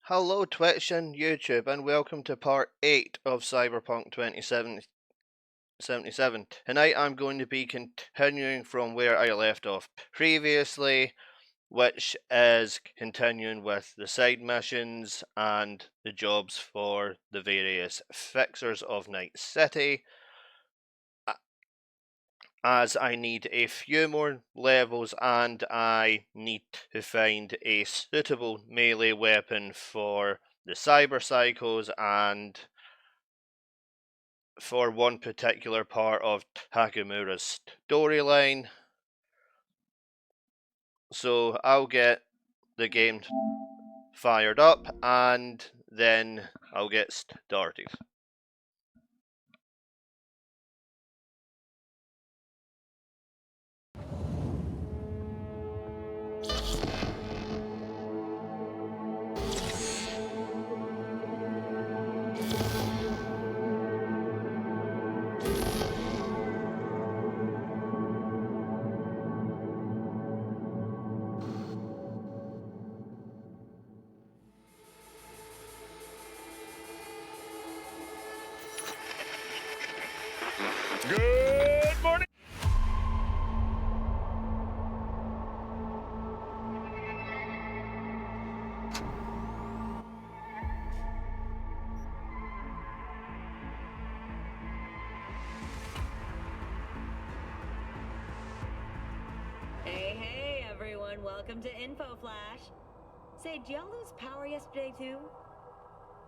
Hello, Twitch and YouTube, and welcome to part 8 of Cyberpunk 2077. Tonight I'm going to be continuing from where I left off previously, which is continuing with the side missions and the jobs for the various fixers of Night City, as I need a few more levels and I need to find a suitable melee weapon for the cyber cycles and for one particular part of Takamura's storyline. So I'll get the game fired up and then I'll get started. Good morning. Hey, everyone. Welcome to Info Flash. Say, did y'all lose power yesterday, too?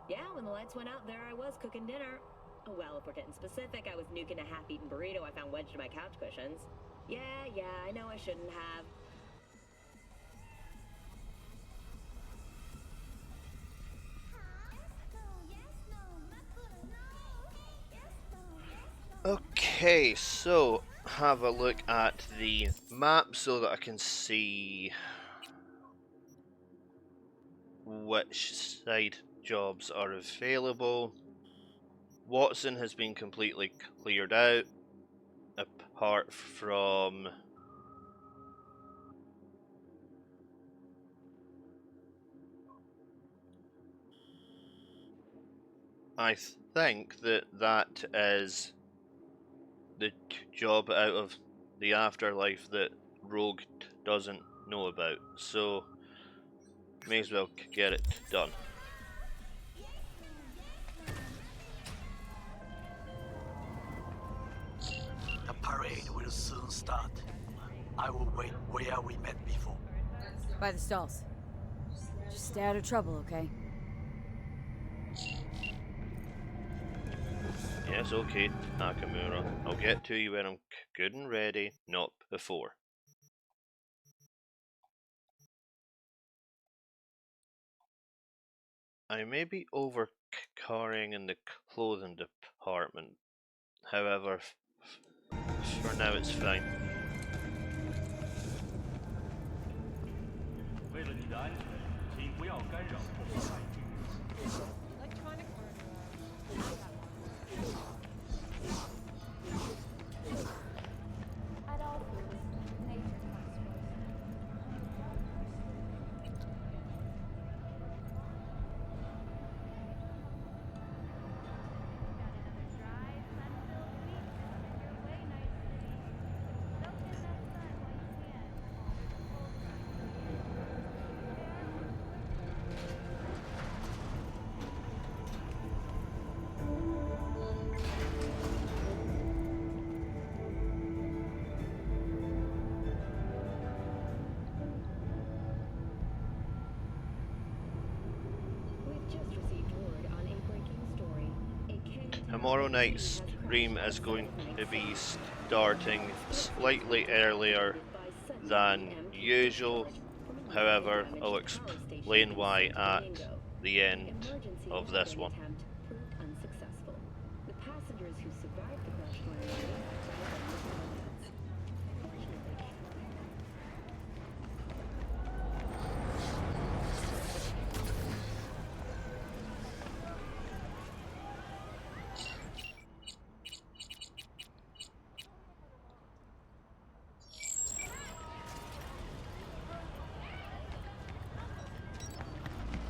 Yeah, when the lights went out, there I was cooking dinner. Oh, well, if we're getting specific, I was nuking a half-eaten burrito I found wedged in my couch cushions. Yeah, I know I shouldn't have. Okay, so have a look at the map so that I can see which side jobs are available. Watson has been completely cleared out, apart from I think that is the job out of the afterlife that Rogue doesn't know about, so may as well get it done. The parade will soon start. I will wait where we met before. By the stalls. Just stay out of trouble, okay? Yes, okay, Nakamura. I'll get to you when I'm good and ready, not before. I may be overcarring in the clothing department. However, for now it's fine. 为了你的安全，请不要干扰后方来宾。We've just received word on a breaking story. Tomorrow night's stream is going to be starting slightly earlier than usual. However, I'll explain why at the end of this one. Proved unsuccessful. The passengers who survived the crash landing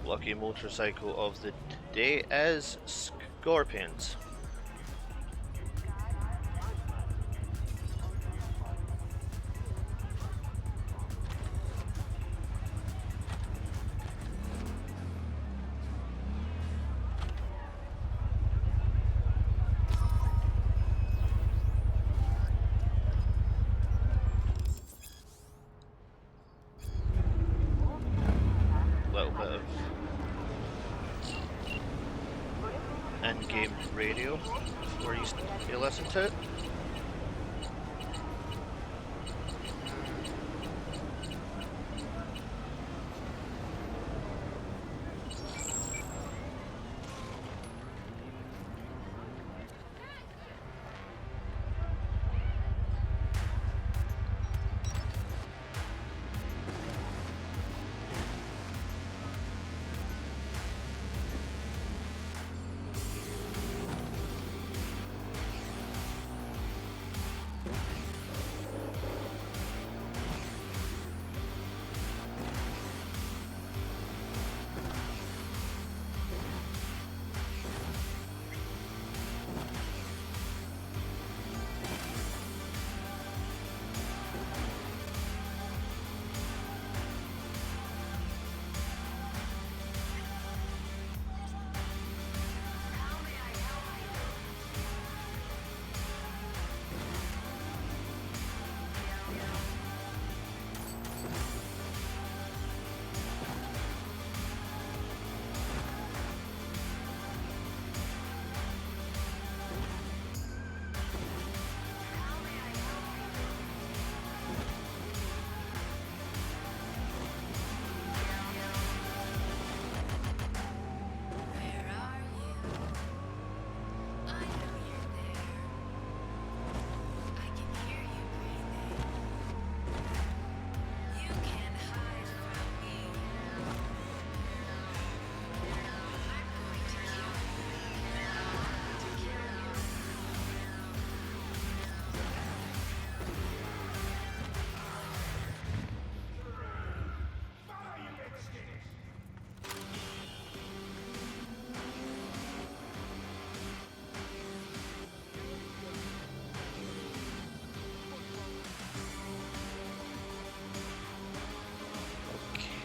lucky motorcycle of the day is Scorpions. Little bit of in-game radio before you listen to it.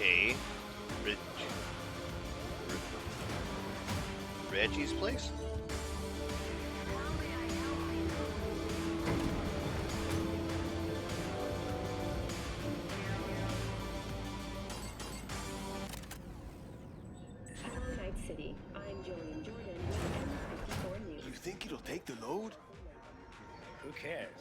Okay. Reggie's place? Hello, Night City. I'm Jillian Jordan with N54 News. You think it'll take the load? Who cares?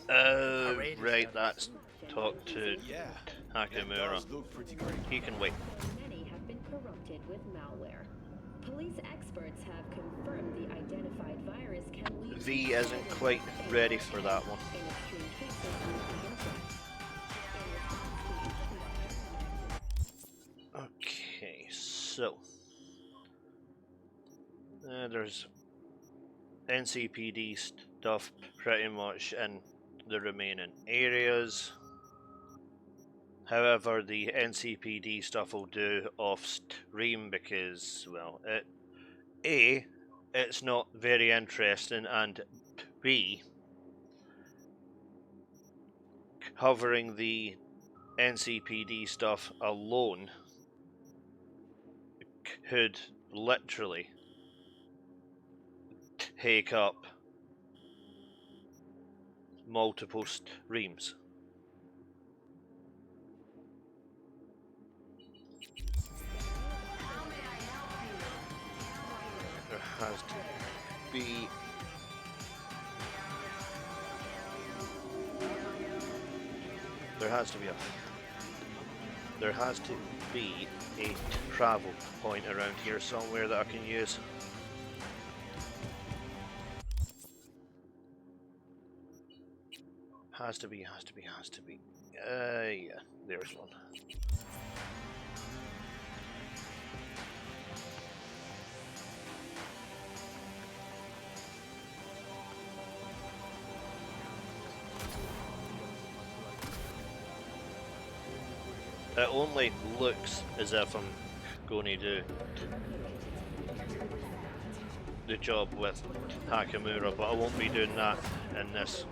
Right, that's talk to Yeah. Nakamura. That does look pretty great. He can wait. Many have been corrupted with malware. Police experts have confirmed the identified virus can lead V to isn't quite ready for that one. in extreme cases leading to death. Okay, so there's NCPD stuff pretty much in the remaining areas. However, the NCPD stuff will do off stream because, well, it's not very interesting, and B, covering the NCPD stuff alone could literally take up multiple streams. There has to be there has to be a travel point around here somewhere that I can use. Has to be. Yeah, there's one. It only looks as if I'm going to do the job with Hakamura, but I won't be doing that in this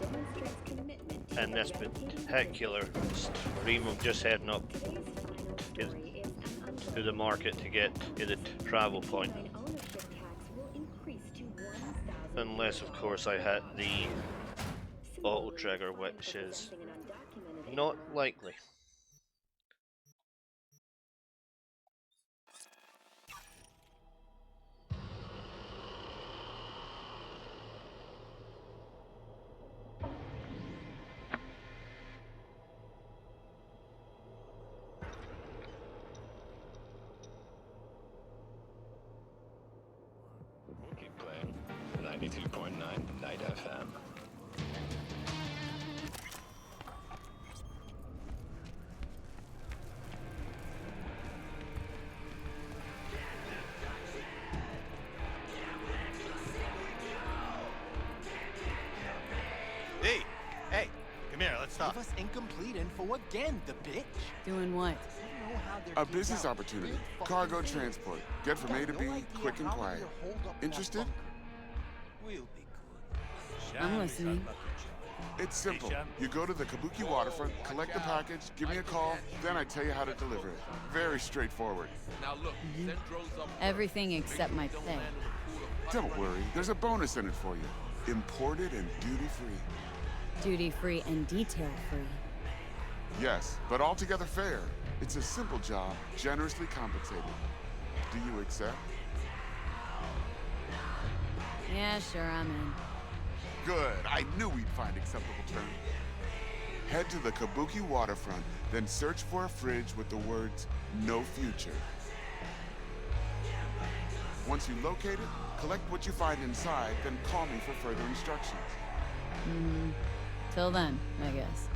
particular stream. I'm just heading up to the market to get to the travel point. Unless, of course, I hit the auto trigger, which is not likely. Keep playing. 92.9 Night FM. Hey, come here, let's talk. Give us incomplete info again, the bitch. Doing what? A business opportunity. Cargo transport. Get from A to B, quick and quiet. Interested? We'll be good. I'm listening. It's simple. You go to the Kabuki waterfront, collect the package, give me a call, then I tell you how to deliver it. Very straightforward. Everything except my pay. Don't worry, there's a bonus in it for you. Imported and duty-free. Duty-free and detail-free. Yes, but altogether fair. It's a simple job, generously compensated. Do you accept? Yeah, sure, I'm in. Good. I knew we'd find acceptable terms. Head to the Kabuki waterfront, then search for a fridge with the words, "No future." Once you locate it, collect what you find inside, then call me for further instructions. Till then, I guess.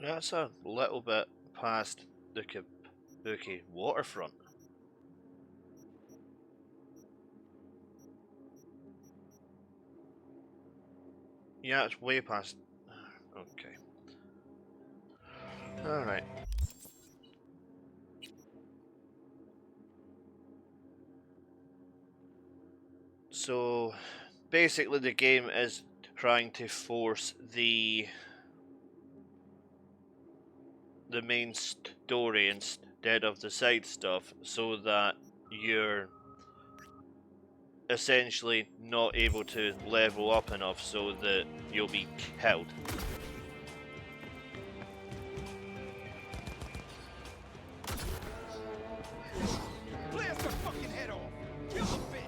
That's a little bit past the Kabuki waterfront. Yeah, it's way past. Okay. Alright. So, basically the game is trying to force the main story instead of the side stuff so that you're essentially not able to level up enough so that you'll be killed. Blast her fucking head off! Kill the bitch!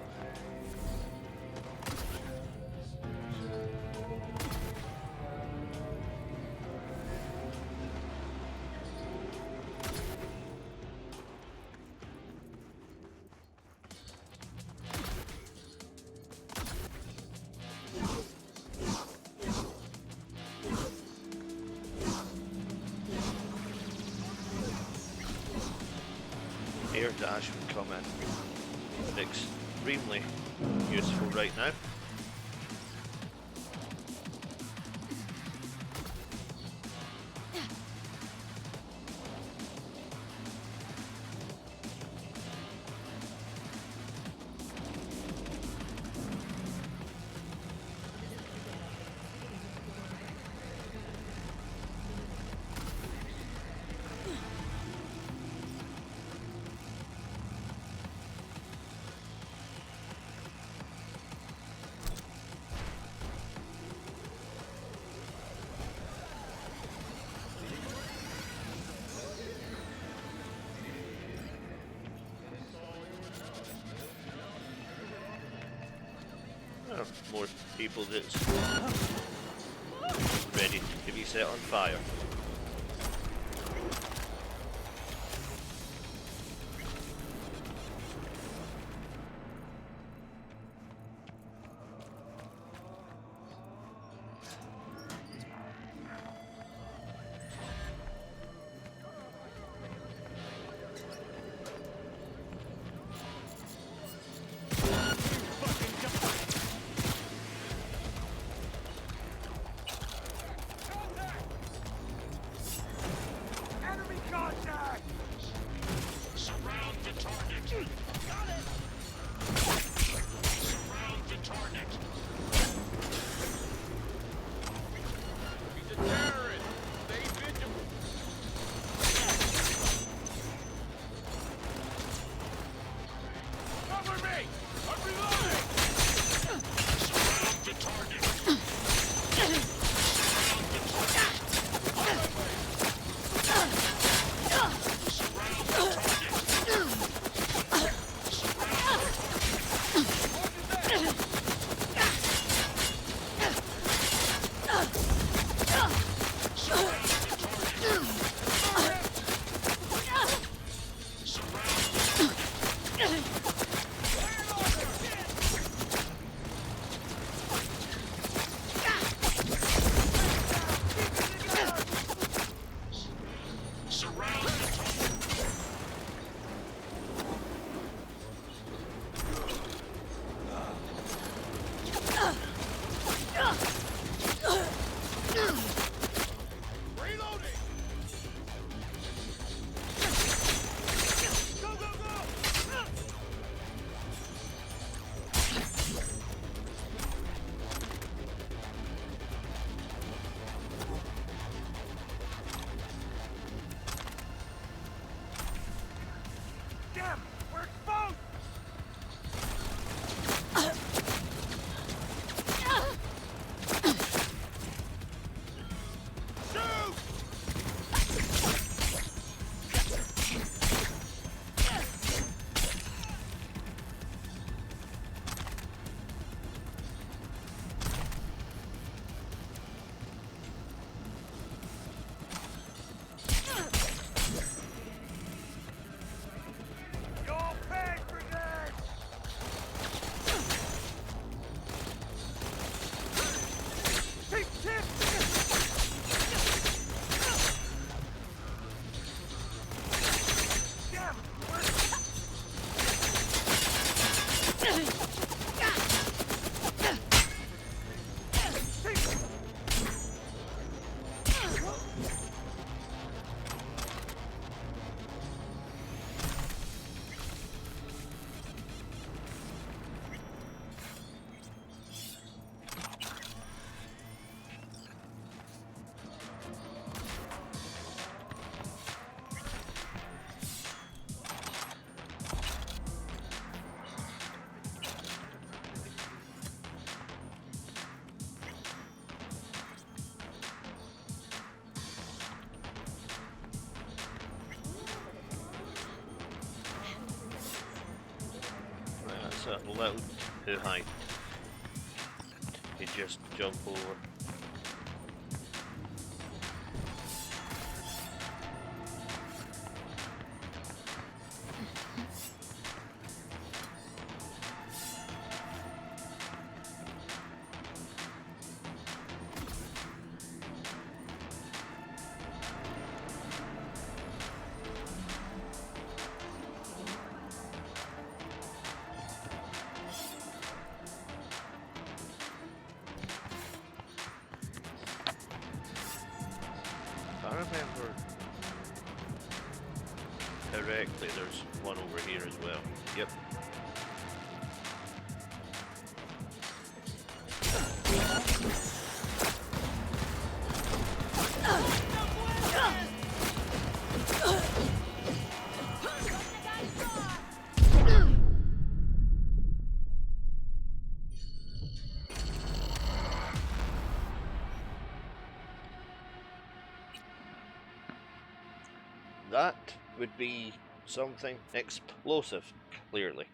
Air dash would come in extremely useful right now. More people that's ready to be set on fire. Enemy contact! Surround the target. Got it! Surround the target. He's a terrorist! Stay vigilant! Cover me! I'm reloading! Surround the target. Reloading! Go, go, go! Damn! We're exposed! Shoot! You'll pay for this! That's a little too high. You just jump over. If I remember correctly, there's one over here as well. Yep. That would be something explosive, clearly.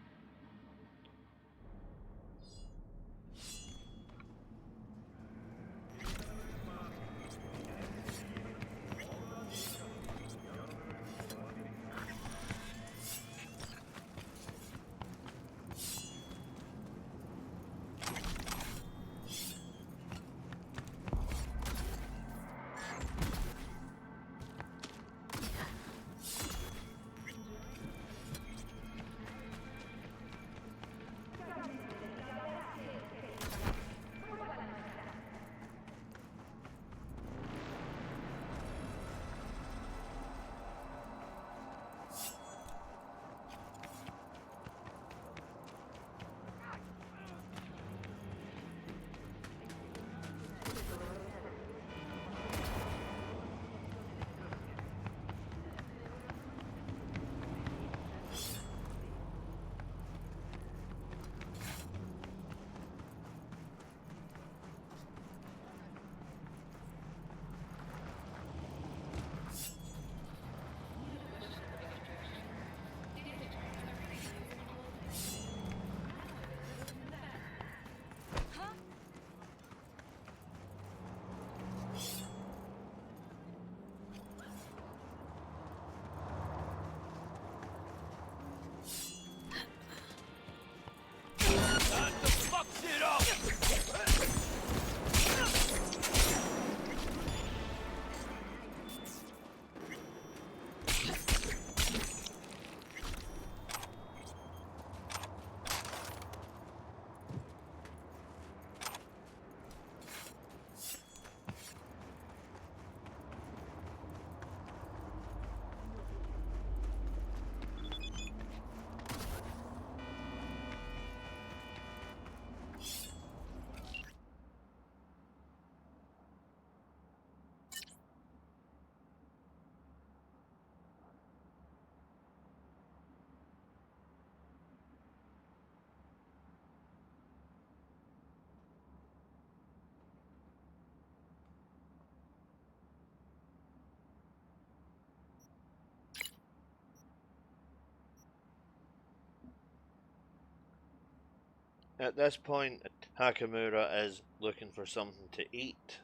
At this point, Hakamura is looking for something to eat,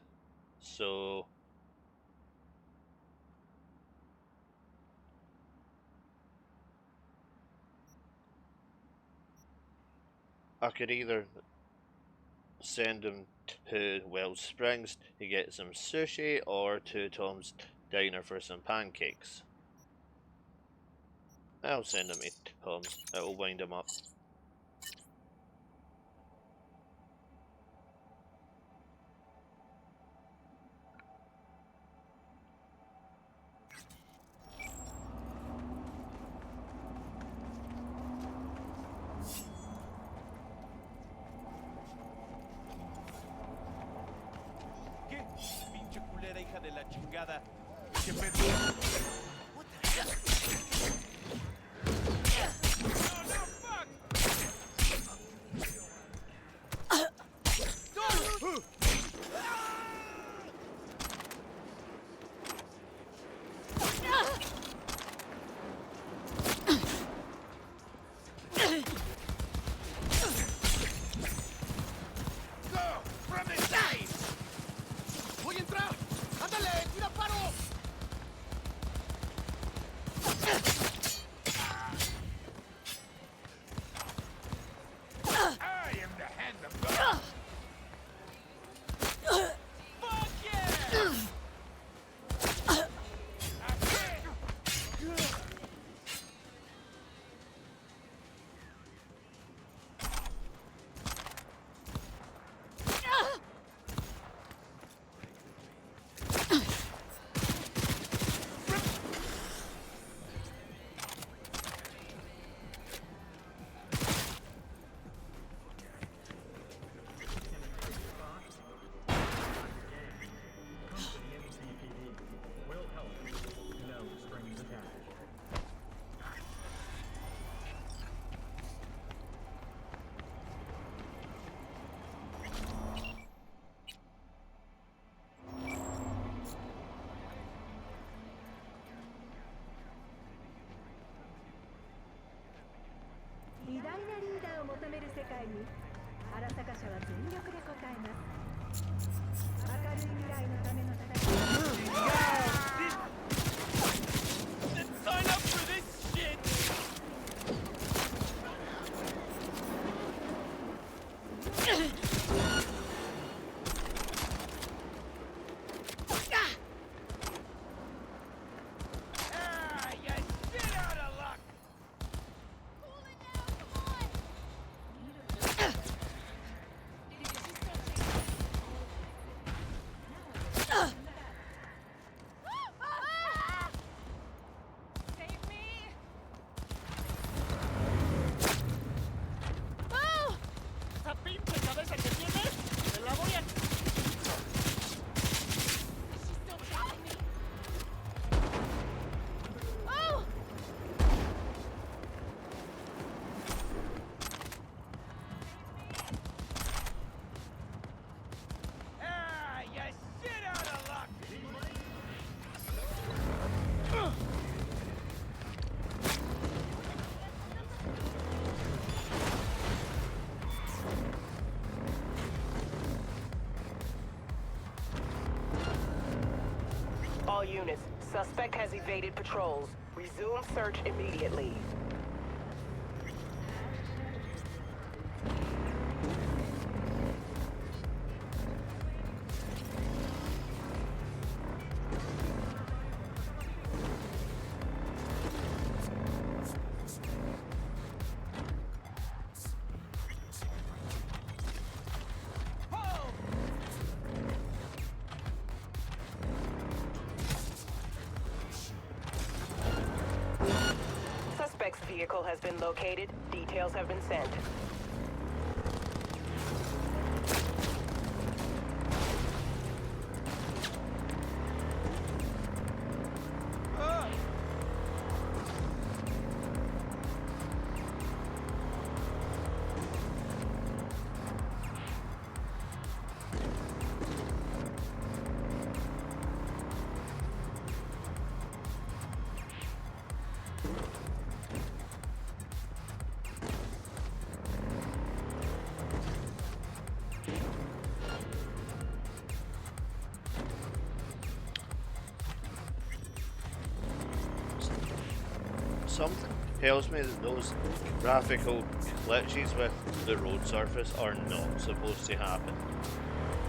so I could either send him to Wells Springs to get some sushi or to Tom's Diner for some pancakes. I'll send him to Tom's, it'll wind him up. together. Convince me. What the hell? Sign up for this shit! All units, suspect has evaded patrols. Resume search immediately. Suspect's vehicle has been located. Details have been sent. Something tells me that those graphical glitches with the road surface are not supposed to happen.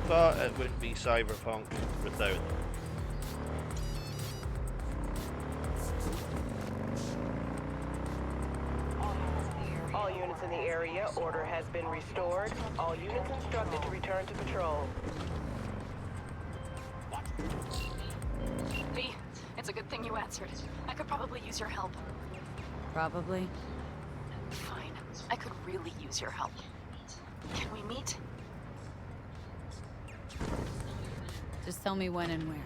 But it wouldn't be Cyberpunk without them. All units in the area, order has been restored. All units instructed to return to patrol. V, it's a good thing you answered. I could probably use your help. Probably. Fine. I could really use your help. Can we meet? Just tell me when and where.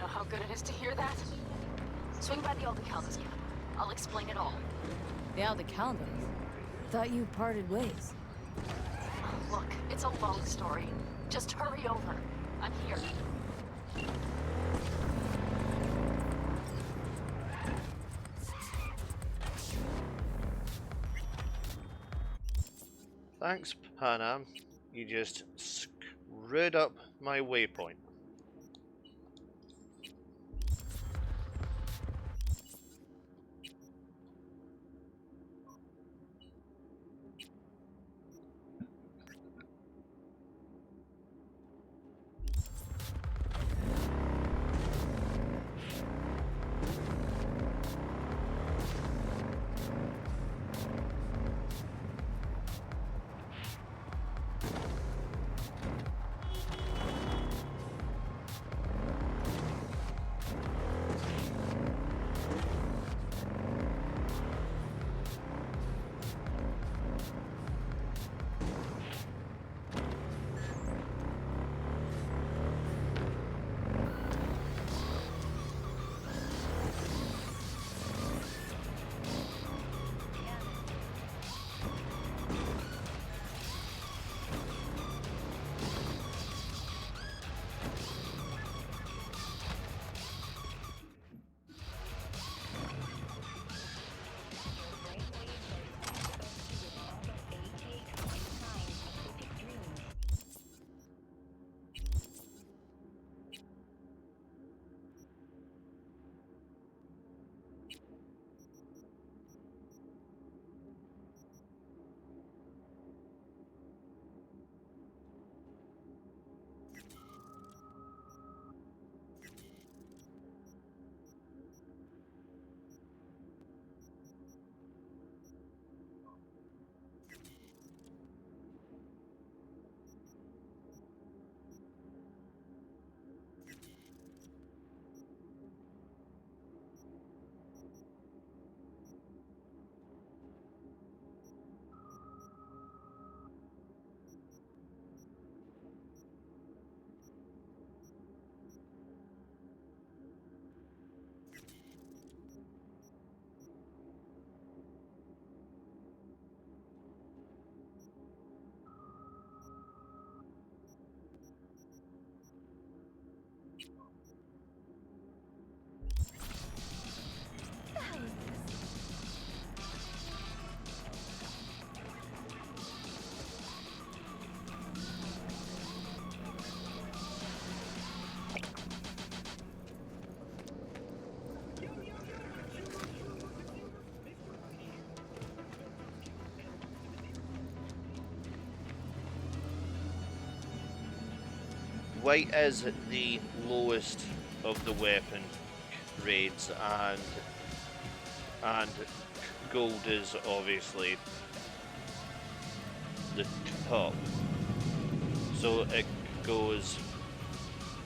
know how good it is to hear that. Swing by the Aldecaldas camp. I'll explain it all. The Aldecaldas? Thought you parted ways. Look, it's a long story. Just hurry over. I'm here. Thanks, Panam. You just screwed up my waypoint. White is the lowest of the weapon grades, and gold is obviously the top. So it goes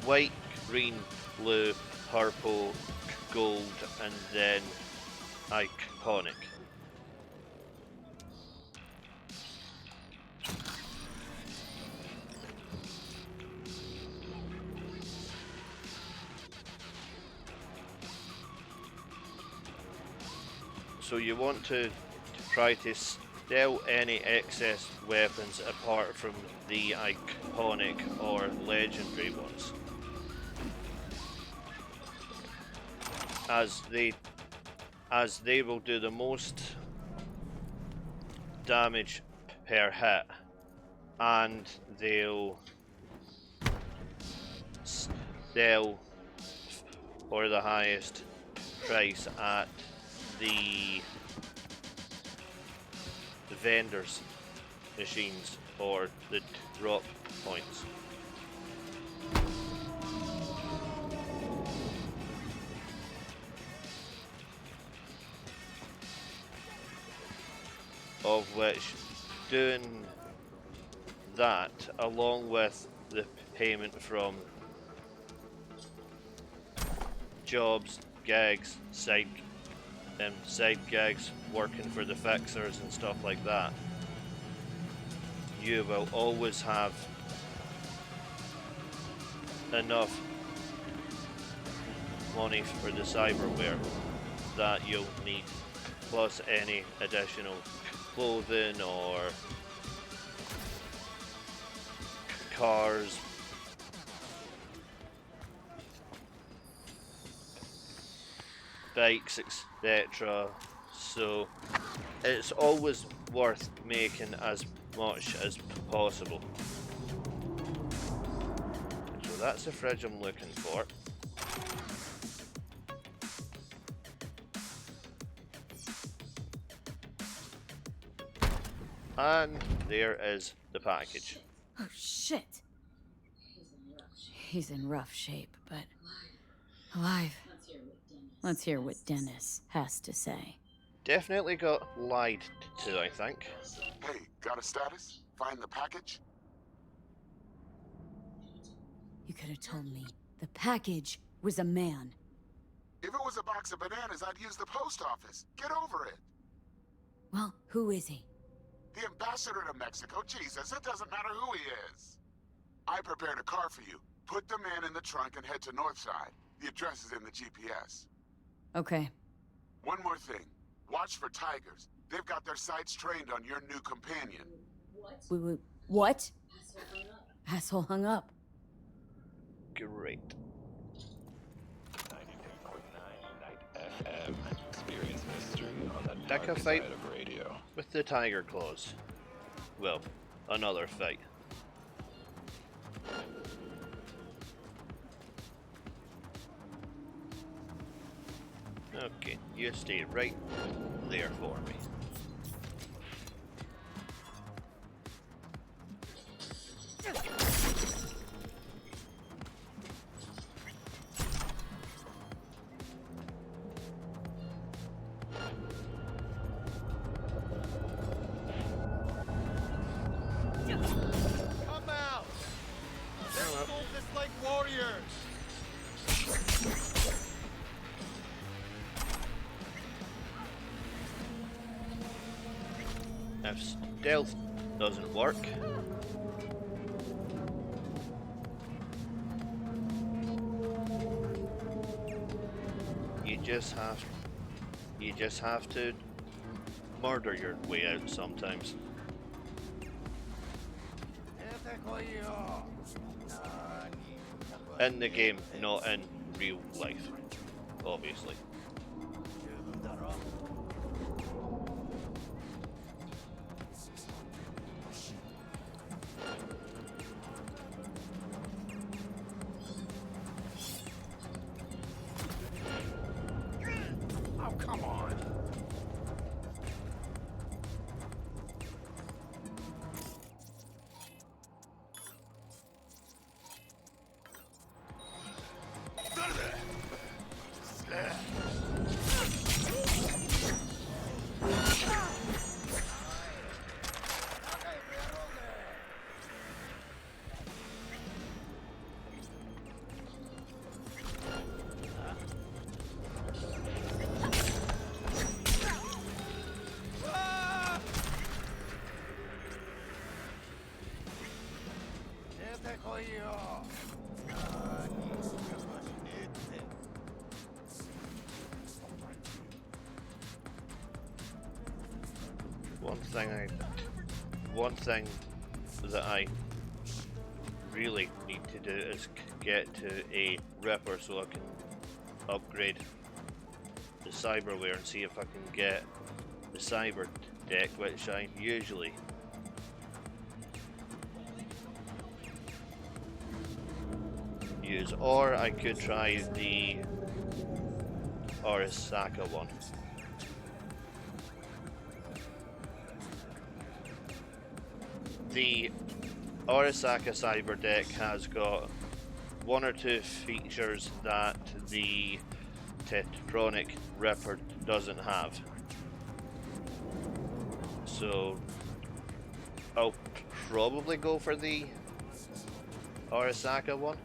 white, green, blue, purple, gold, and then iconic. So you want to try to steal any excess weapons apart from the iconic or legendary ones, as they will do the most damage per hit, and they'll sell for the highest price at the vendors machines or the drop points. Of which doing that along with the payment from jobs, gigs, side gigs, working for the fixers and stuff like that, you will always have enough money for the cyberware that you'll need, plus any additional clothing or cars, bikes, etc. So it's always worth making as much as possible. So that's the fridge I'm looking for. And there is the package. Oh, shit. He's in rough shape, but alive. Let's hear what Dennis has to say. Definitely got lied to, I think. Hey, got a status? Find the package? You could have told me the package was a man. If it was a box of bananas, I'd use the post office. Get over it. Well, who is he? The ambassador to Mexico, Jesus, it doesn't matter who he is. I prepared a car for you. Put the man in the trunk and head to Northside. The address is in the GPS. Okay. One more thing. Watch for tigers. They've got their sights trained on your new companion. What? Asshole hung up. Great. 92.9 Night FM. Experience mystery on the Pick a dark fight side of radio. with the tiger claws. Well, another fight. Okay, you stay right there for me. Come out! Let's solve this like warriors! If stealth doesn't work, you just have to murder your way out sometimes. In the game, not in real life, obviously. Oh, come on! One thing that I really need to do is get to a Ripper so I can upgrade the cyberware and see if I can get the cyber deck, which I usually use, or I could try the Arasaka one. The Arasaka cyber deck has got one or two features that the Tetronic Ripper doesn't have. So I'll probably go for the Arasaka one.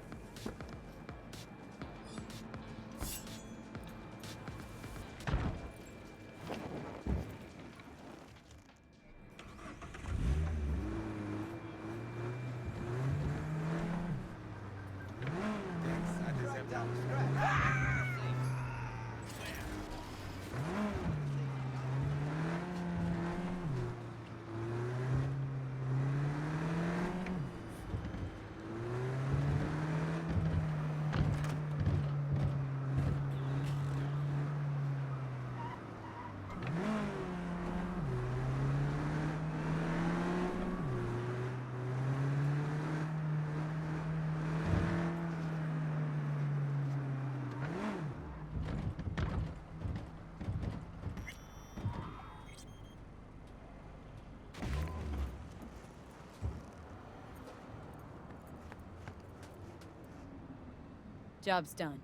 Job's done.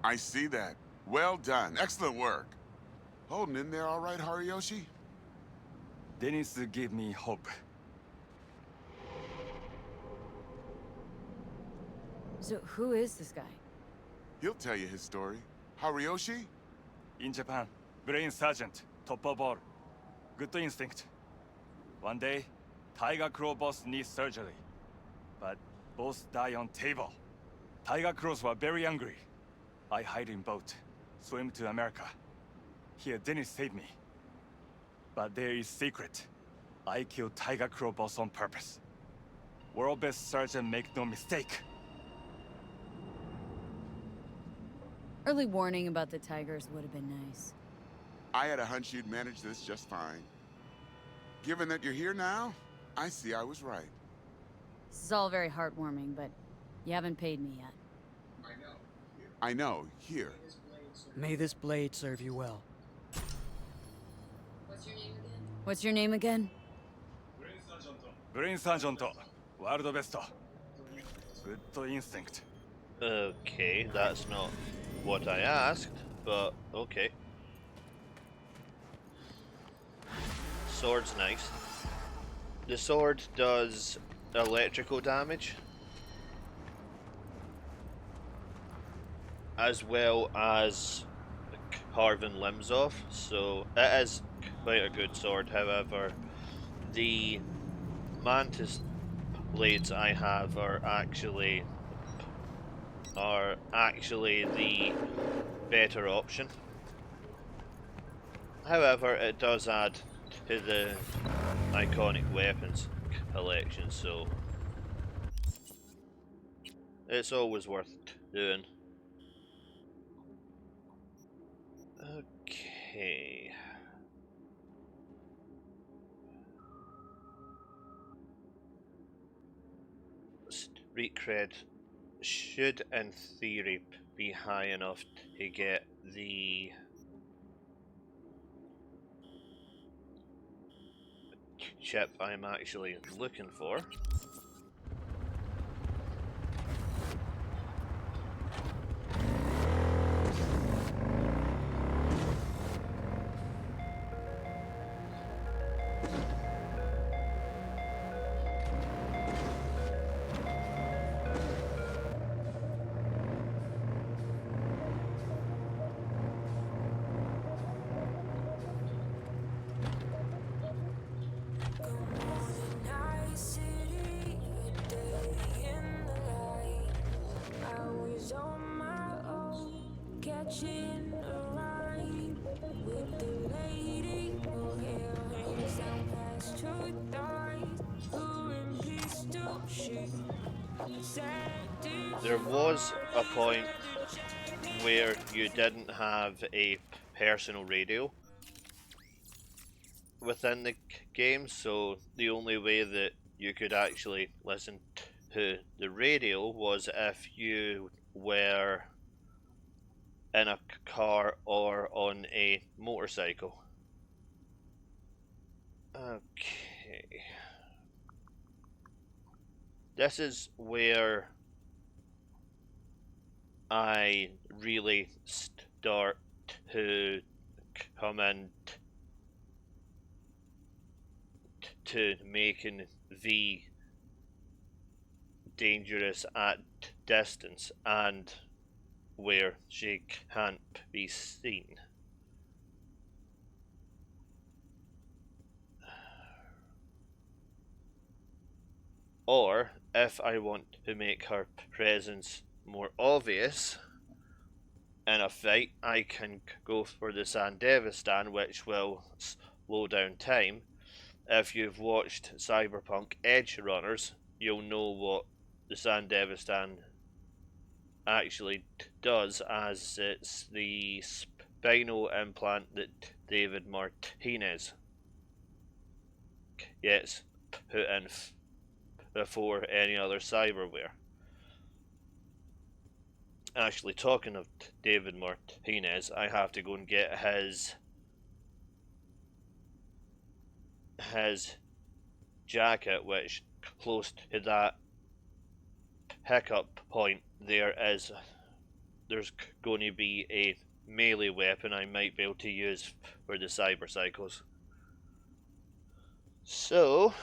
I see that. Well done. Excellent work. Holding in there all right, Hariyoshi? Dennis gave me hope. So who is this guy? He'll tell you his story. Hariyoshi? In Japan, brain sergeant, top of all. Good instinct. One day, Tiger Claw boss needs surgery. But boss die on table. Tiger Claws were very angry. I hide in boat, swim to America. Here, Dennis saved me. But there is secret. I killed Tiger Claw boss on purpose. World best surgeon, make no mistake. Early warning about the tigers would have been nice. I had a hunch you'd manage this just fine. Given that you're here now, I see I was right. This is all very heartwarming, but you haven't paid me yet. I know, here. May this blade serve you well. What's your name again? Brain sergeant, world best. Good instinct. Okay, that's not what I asked, but okay. Sword's nice. The sword does electrical damage, as well as carving limbs off, so it is quite a good sword. However, the mantis blades I have are actually the better option. However, it does add to the iconic weapons collection, so it's always worth doing. Okay. Street cred should, in theory, be high enough to get the chip I'm actually looking for. There was a point where you didn't have a personal radio within the game, so the only way that you could actually listen to the radio was if you were in a car or on a motorcycle. Okay. This is where I really start to come in to making V dangerous at distance and where she can't be seen. Or, if I want to make her presence more obvious in a fight, I can go for the Sandevistan, which will slow down time. If you've watched Cyberpunk Edge Runners, you'll know what the Sandevistan actually does, as it's the spinal implant that David Martinez gets put in before any other cyberware. Actually, talking of David Martinez, I have to go and get his jacket, which close to that hiccup point there is there's going to be a melee weapon I might be able to use for the cyber cycles. So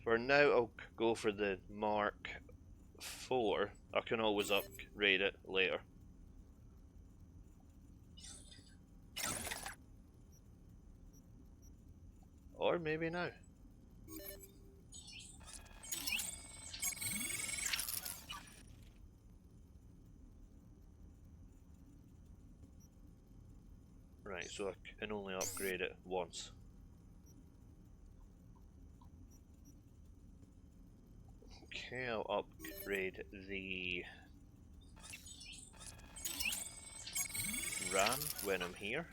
for now I'll go for the Mark IV. I can always upgrade it later. Or maybe now. Right, so I can only upgrade it once. Okay, I'll upgrade the RAM when I'm here.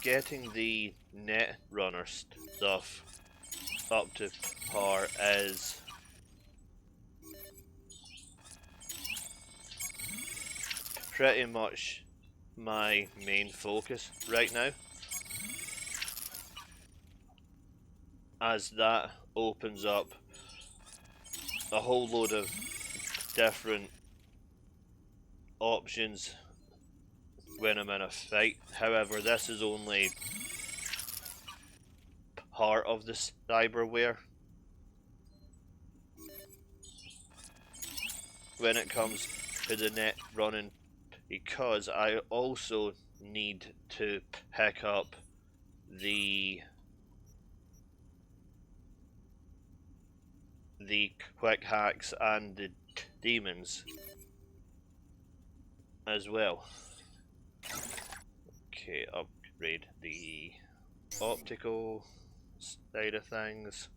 Getting the net runner stuff up to par is pretty much my main focus right now, as that opens up a whole load of different options when I'm in a fight. However, this is only part of the cyberware when it comes to the net running, because I also need to pick up the quick hacks and the demons as well. Okay, upgrade the optical side of things.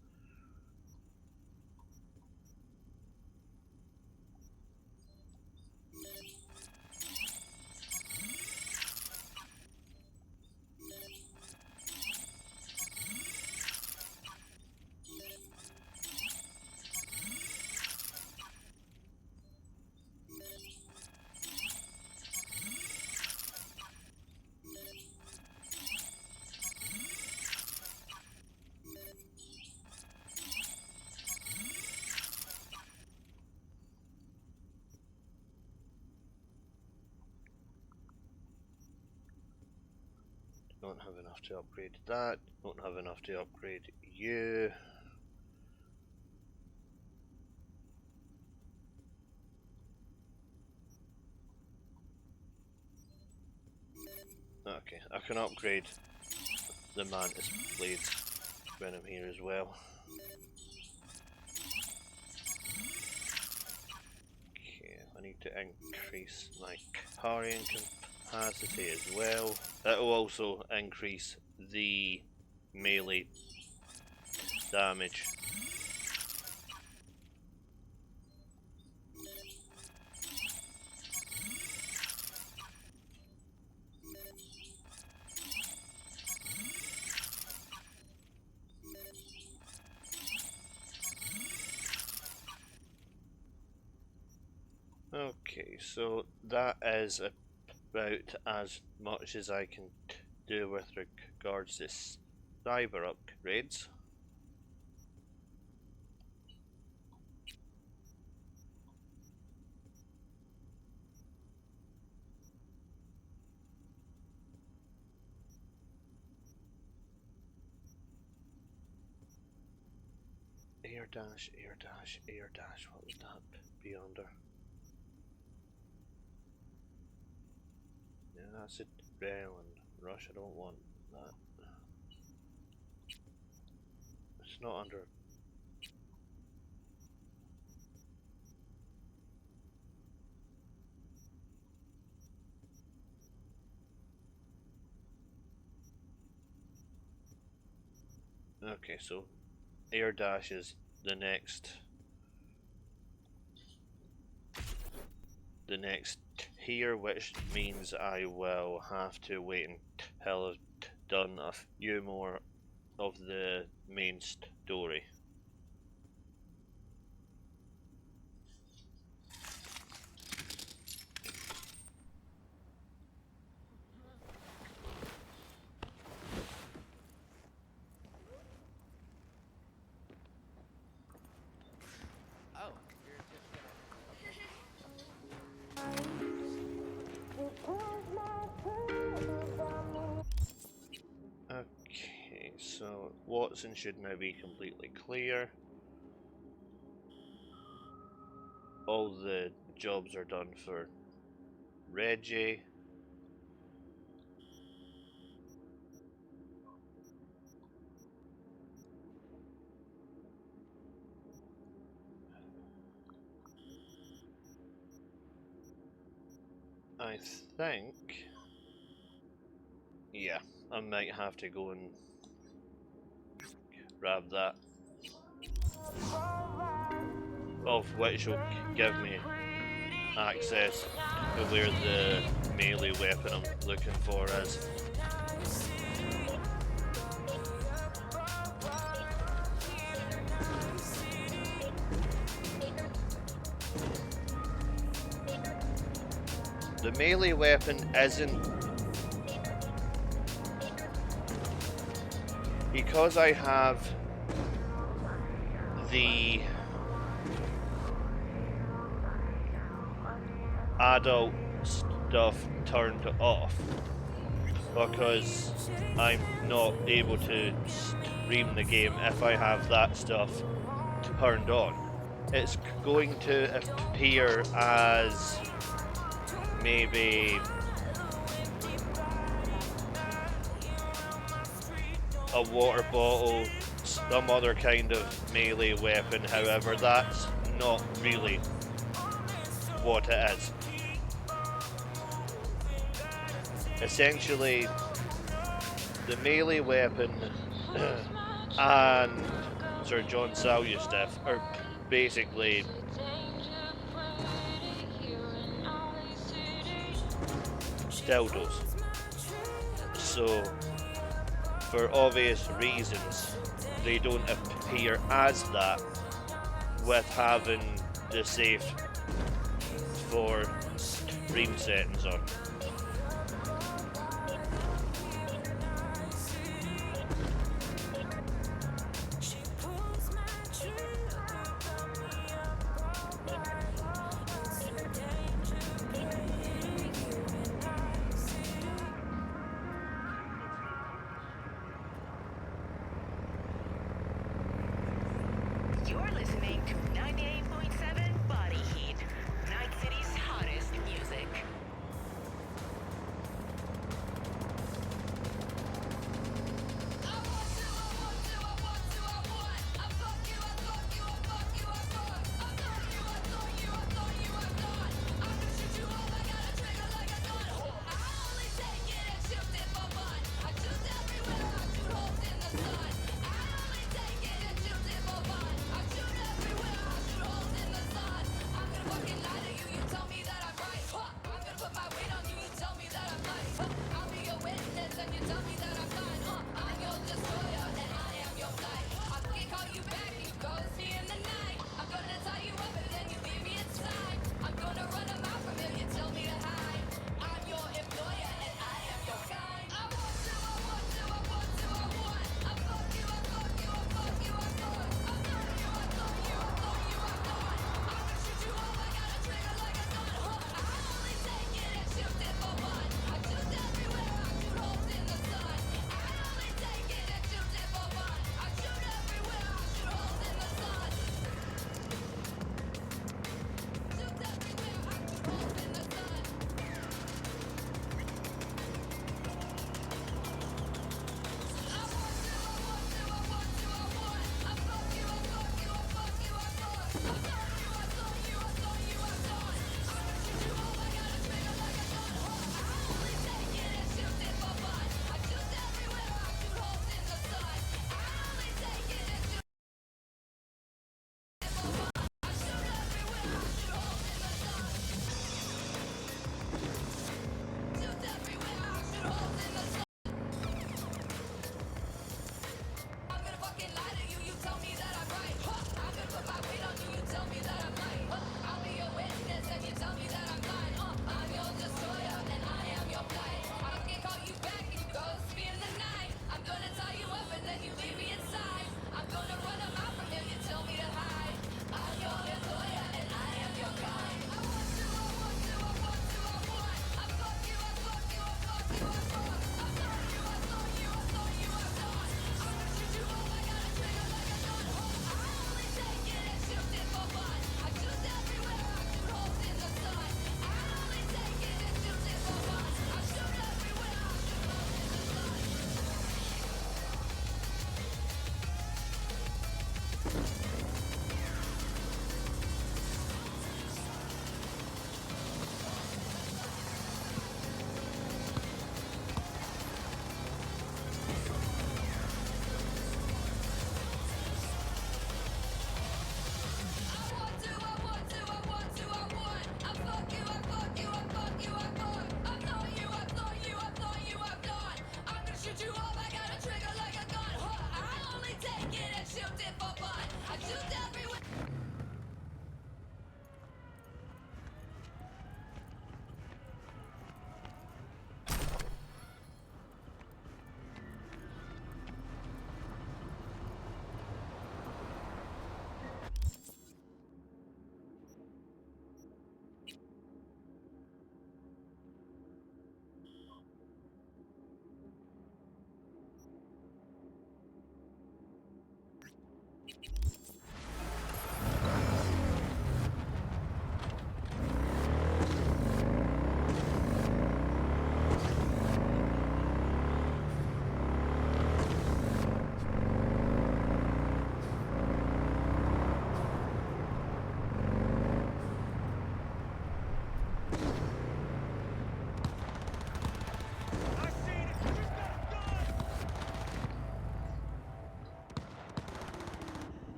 Don't have enough to upgrade that. Don't have enough to upgrade you. Okay, I can upgrade the mantis blades when I'm here as well. Okay, I need to increase my carrying capacity as well. That will also increase the melee damage. Okay, so that is about as much as I can do with regards to cyber upgrades. Air dash, air dash, air dash, what would that be under? Yeah, that's adrenaline rush, I don't want that. It's not under. Okay, so air dash is the next here, which means I will have to wait until I've done a few more of the main story. Watson should now be completely clear. All the jobs are done for Reggie. I think, yeah, I might have to go and grab that. Of which will give me access to where the melee weapon I'm looking for is. The melee weapon isn't, because I have the adult stuff turned off, because I'm not able to stream the game if I have that stuff turned on. It's going to appear as maybe a water bottle, some other kind of melee weapon. However, that's not really what it is. Essentially, the melee weapon and Sir John Salyer's stuff are basically dildos. So, for obvious reasons, they don't appear as that with having the safe for stream settings on. You're listening to 98.7 Body Heat, Night City's hottest music.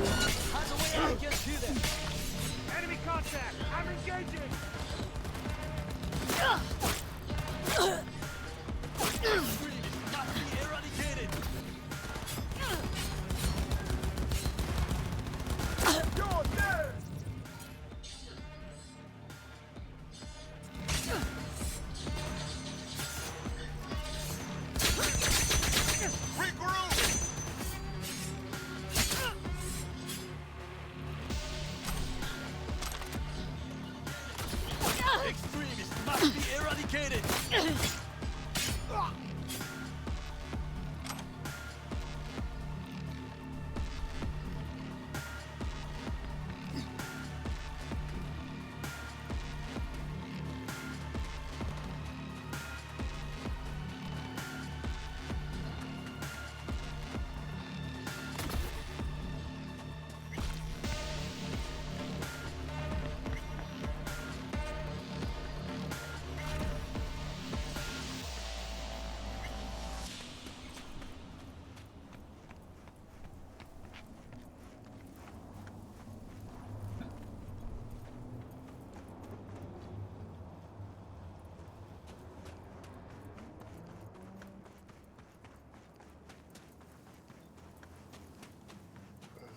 How's the way I get to them? Enemy contact! I'm engaging! Must be eradicated. You're dead! Extremists must be eradicated.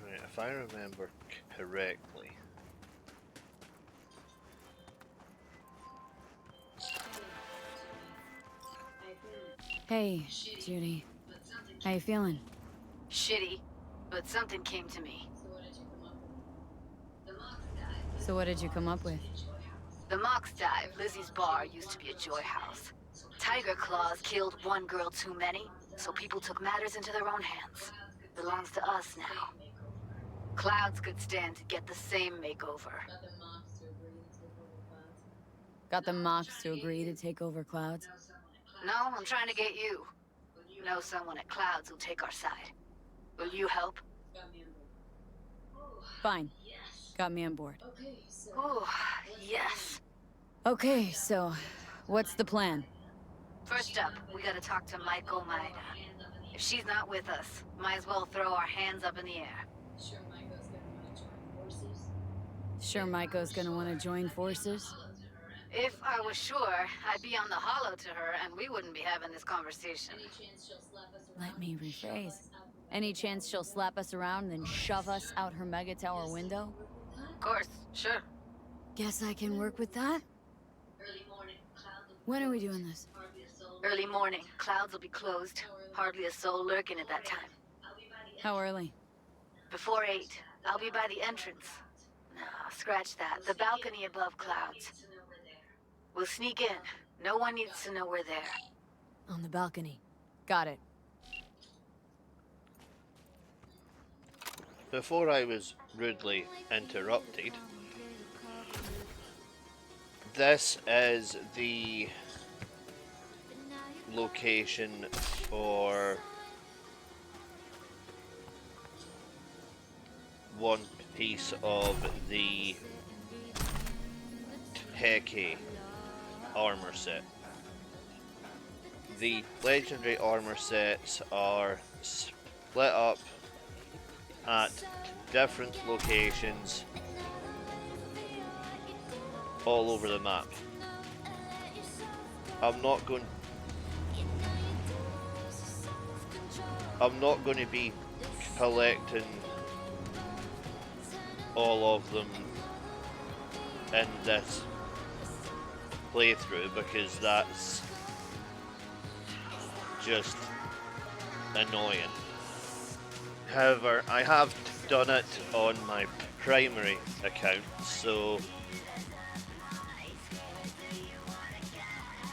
Right, if I remember correctly. Hey, Judy. How you feeling? Shitty, but something came to me. So what did you come up with? The Mox Dive, Lizzie's bar, used to be a joy house. Tiger Claws killed one girl too many, so people took matters into their own hands. Belongs to us now. Clouds could stand to get the same makeover. Got the Mox to agree to take over Clouds? No, I'm trying to get you. Know someone at Clouds who'll take our side. Will you help? Fine. Got me on board. Oh, yes. Okay, so what's the plan? First up, we gotta talk to Michael Maida. If she's not with us, might as well throw our hands up in the air. Sure Maiko's gonna want to join forces? If I was sure, I'd be on the hollow to her and we wouldn't be having this conversation. Let me rephrase. Any chance she'll slap us around and shove us out her mega tower window? Of course, sure. Guess I can work with that? When are we doing this? Early morning, Clouds will be closed. Hardly a soul lurking at that time. How early? Before 8, I'll be by the entrance. No, scratch that. The balcony above Clouds. We'll sneak in. No one needs to know we're there. On the balcony. Got it. Before I was rudely interrupted, this is the location for one piece of the Heki armor set. The legendary armor sets are split up at different locations all over the map. I'm not going to be collecting all of them in this playthrough because that's just annoying. However, I have done it on my primary account, so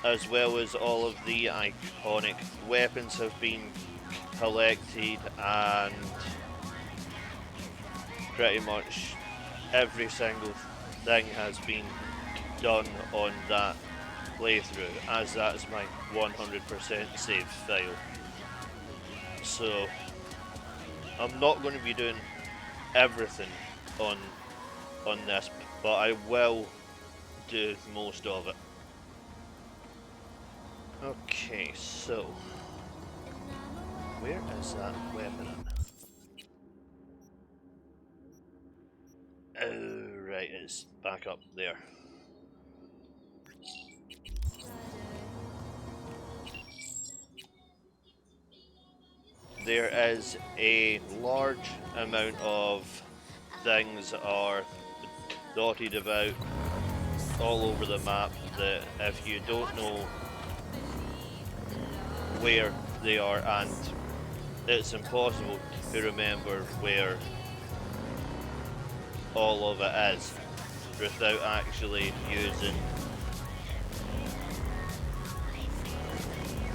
as well as all of the iconic weapons have been collected, and pretty much every single thing has been done on that playthrough, as that is my 100% save file. So I'm not going to be doing everything on this, but I will do most of it. Okay, so where is that weapon at? is back up there. There is a large amount of things that are dotted about all over the map that if you don't know where they are, and it's impossible to remember where all of it is without actually using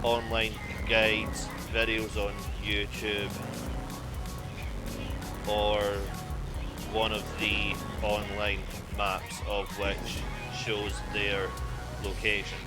online guides, videos on YouTube, or one of the online maps of which shows their location.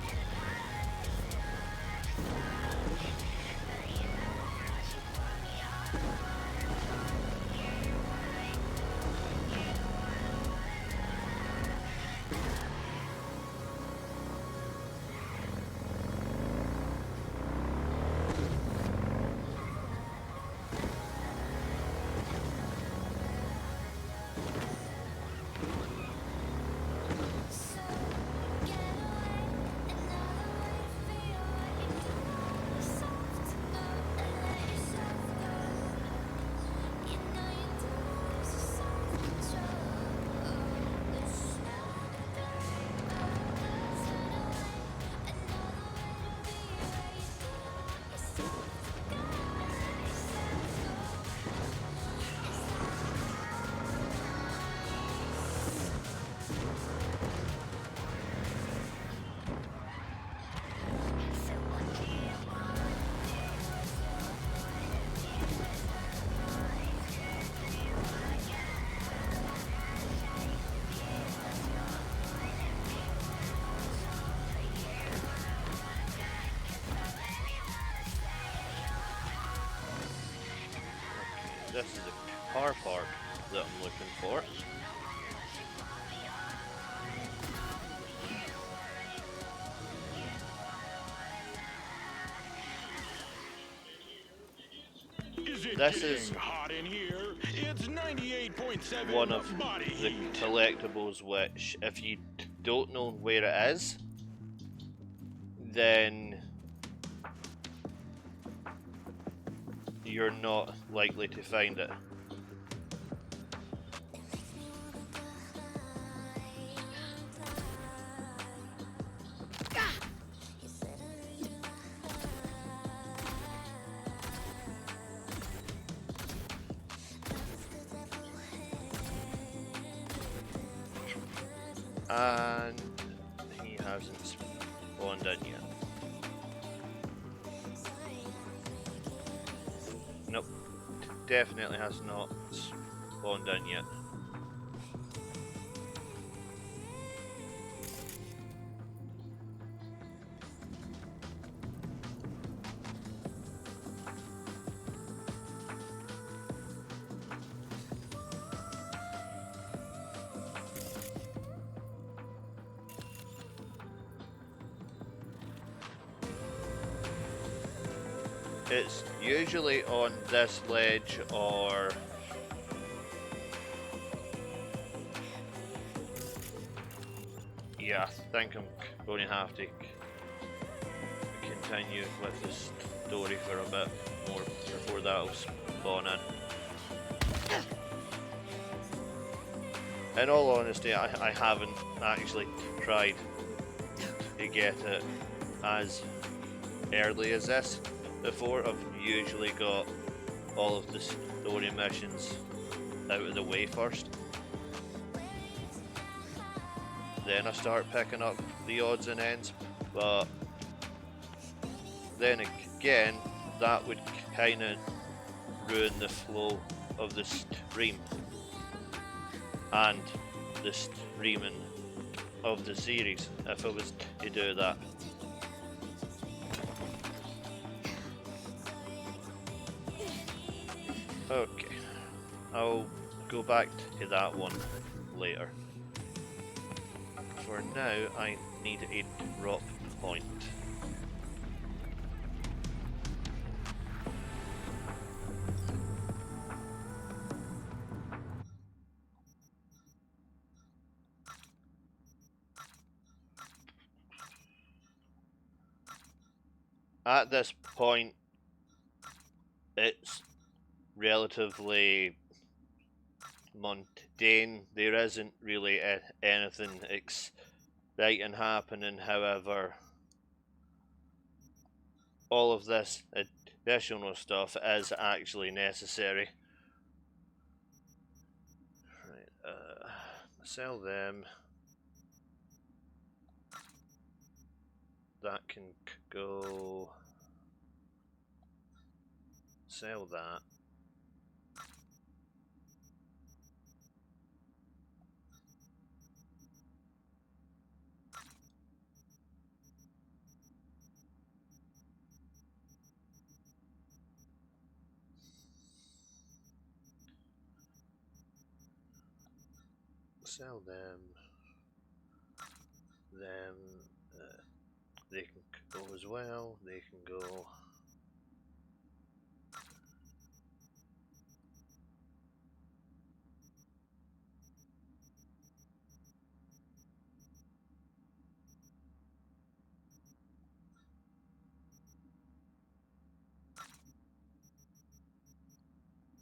This is a car park that I'm looking for. This is hot in here? It's 98.7 one of body the heat. collectibles which, if you don't know where it is, then you're not likely to find it. And he hasn't spawned in yet. Nope, definitely has not spawned in yet. It's usually on this ledge, or yeah, I think I'm going to have to continue with this story for a bit more before that'll spawn in. In all honesty, I haven't actually tried to get it as early as this before. I've usually got all of the story missions out of the way first. Then I start picking up the odds and ends, but then again, that would kind of ruin the flow of the stream and the streaming of the series if I was to do that. Okay, I'll go back to that one later. For now, I need a drop point. at this point, it's relatively mundane. There isn't really anything exciting happening. However, all of this additional stuff is actually necessary. Right, sell them. That can go. Sell that. Sell them. Them. They can go as well. They can go.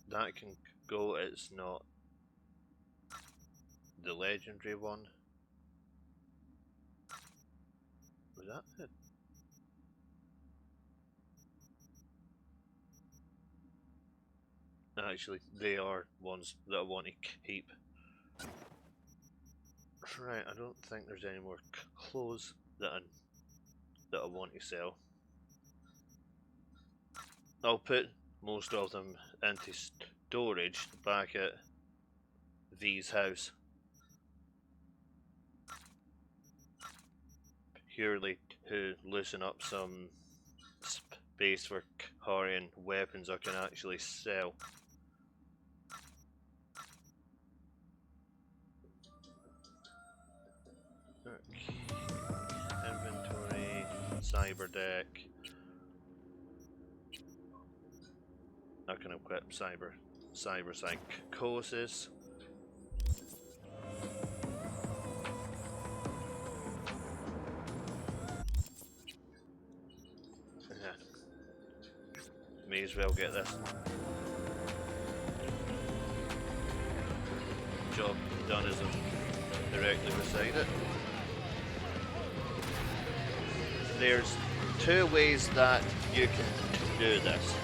That can go. It's not the legendary one. Was that it? Actually, they are ones that I want to keep. Right, I don't think there's any more clothes that I want to sell. I'll put most of them into storage back at V's house. Purely to loosen up some space for carrying weapons I can actually sell. Okay. Inventory, cyber deck. I can equip cyber psychosis. Yeah. May as well get this job done as I'm directly beside it. There's two ways that you can do this.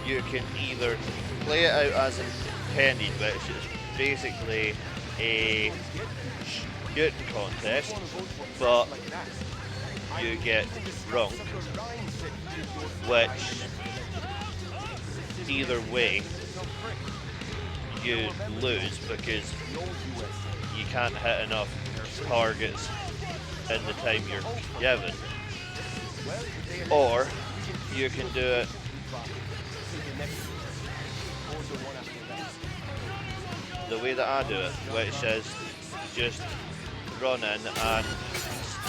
You can either play it out as intended, which is basically a shooting contest, but you get drunk, which either way you lose because you can't hit enough targets in the time you're given, or you can do it the way that I do it, which is just run in and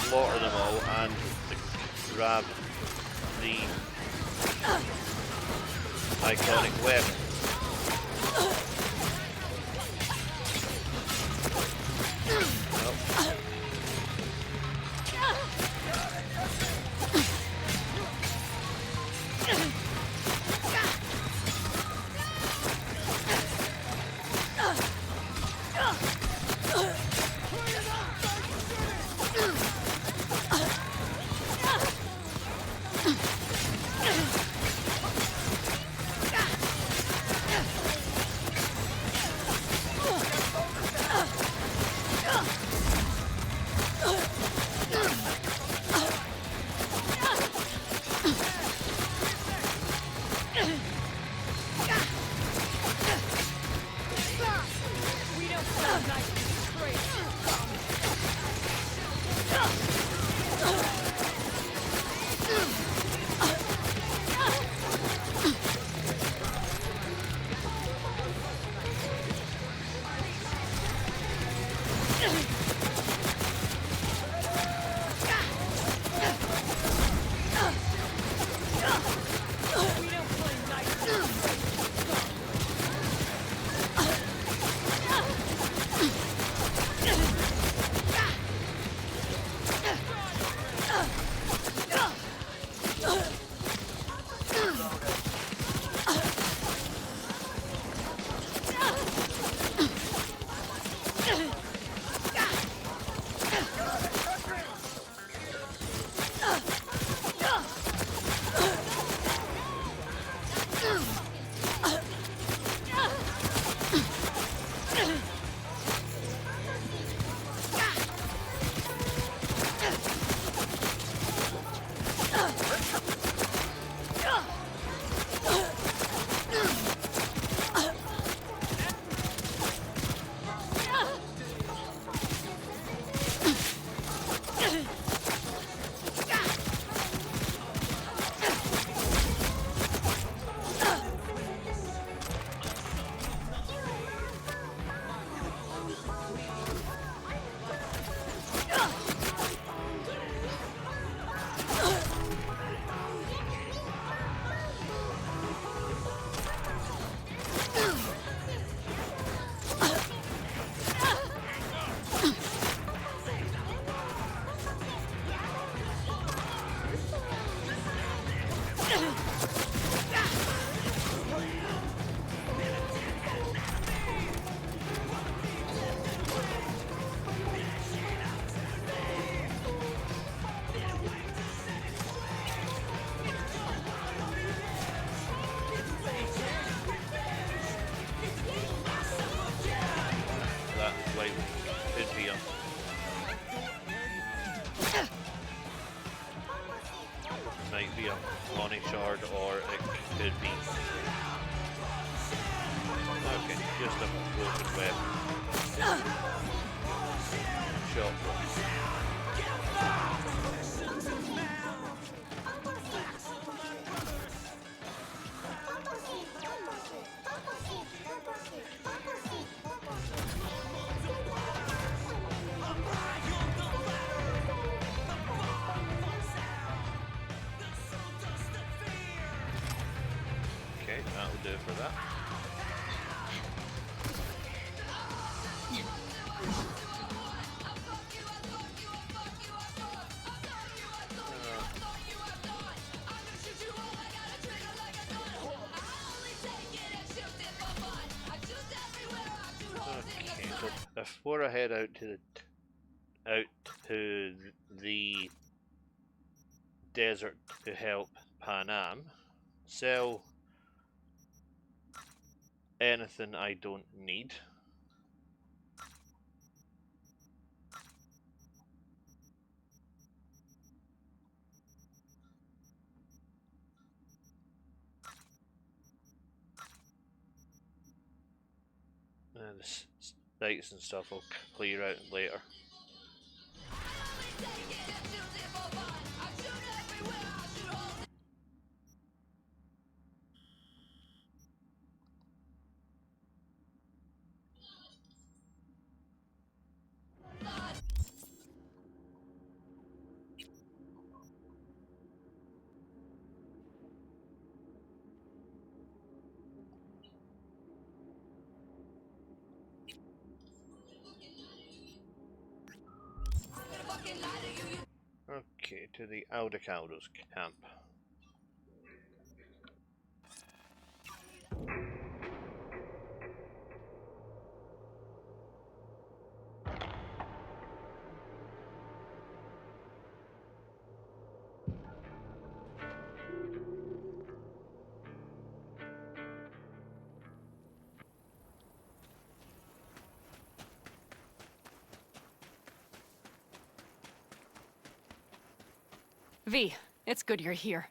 slaughter them all and grab the iconic weapon. Oh. just a broken weapon. Shot from. Okay, that'll do for that. Okay, so before I head out to the desert to help Pan Am, sell anything I don't need. The sites and stuff I'll clear out later. Okay, to the Aldecaldos camp. V, it's good you're here.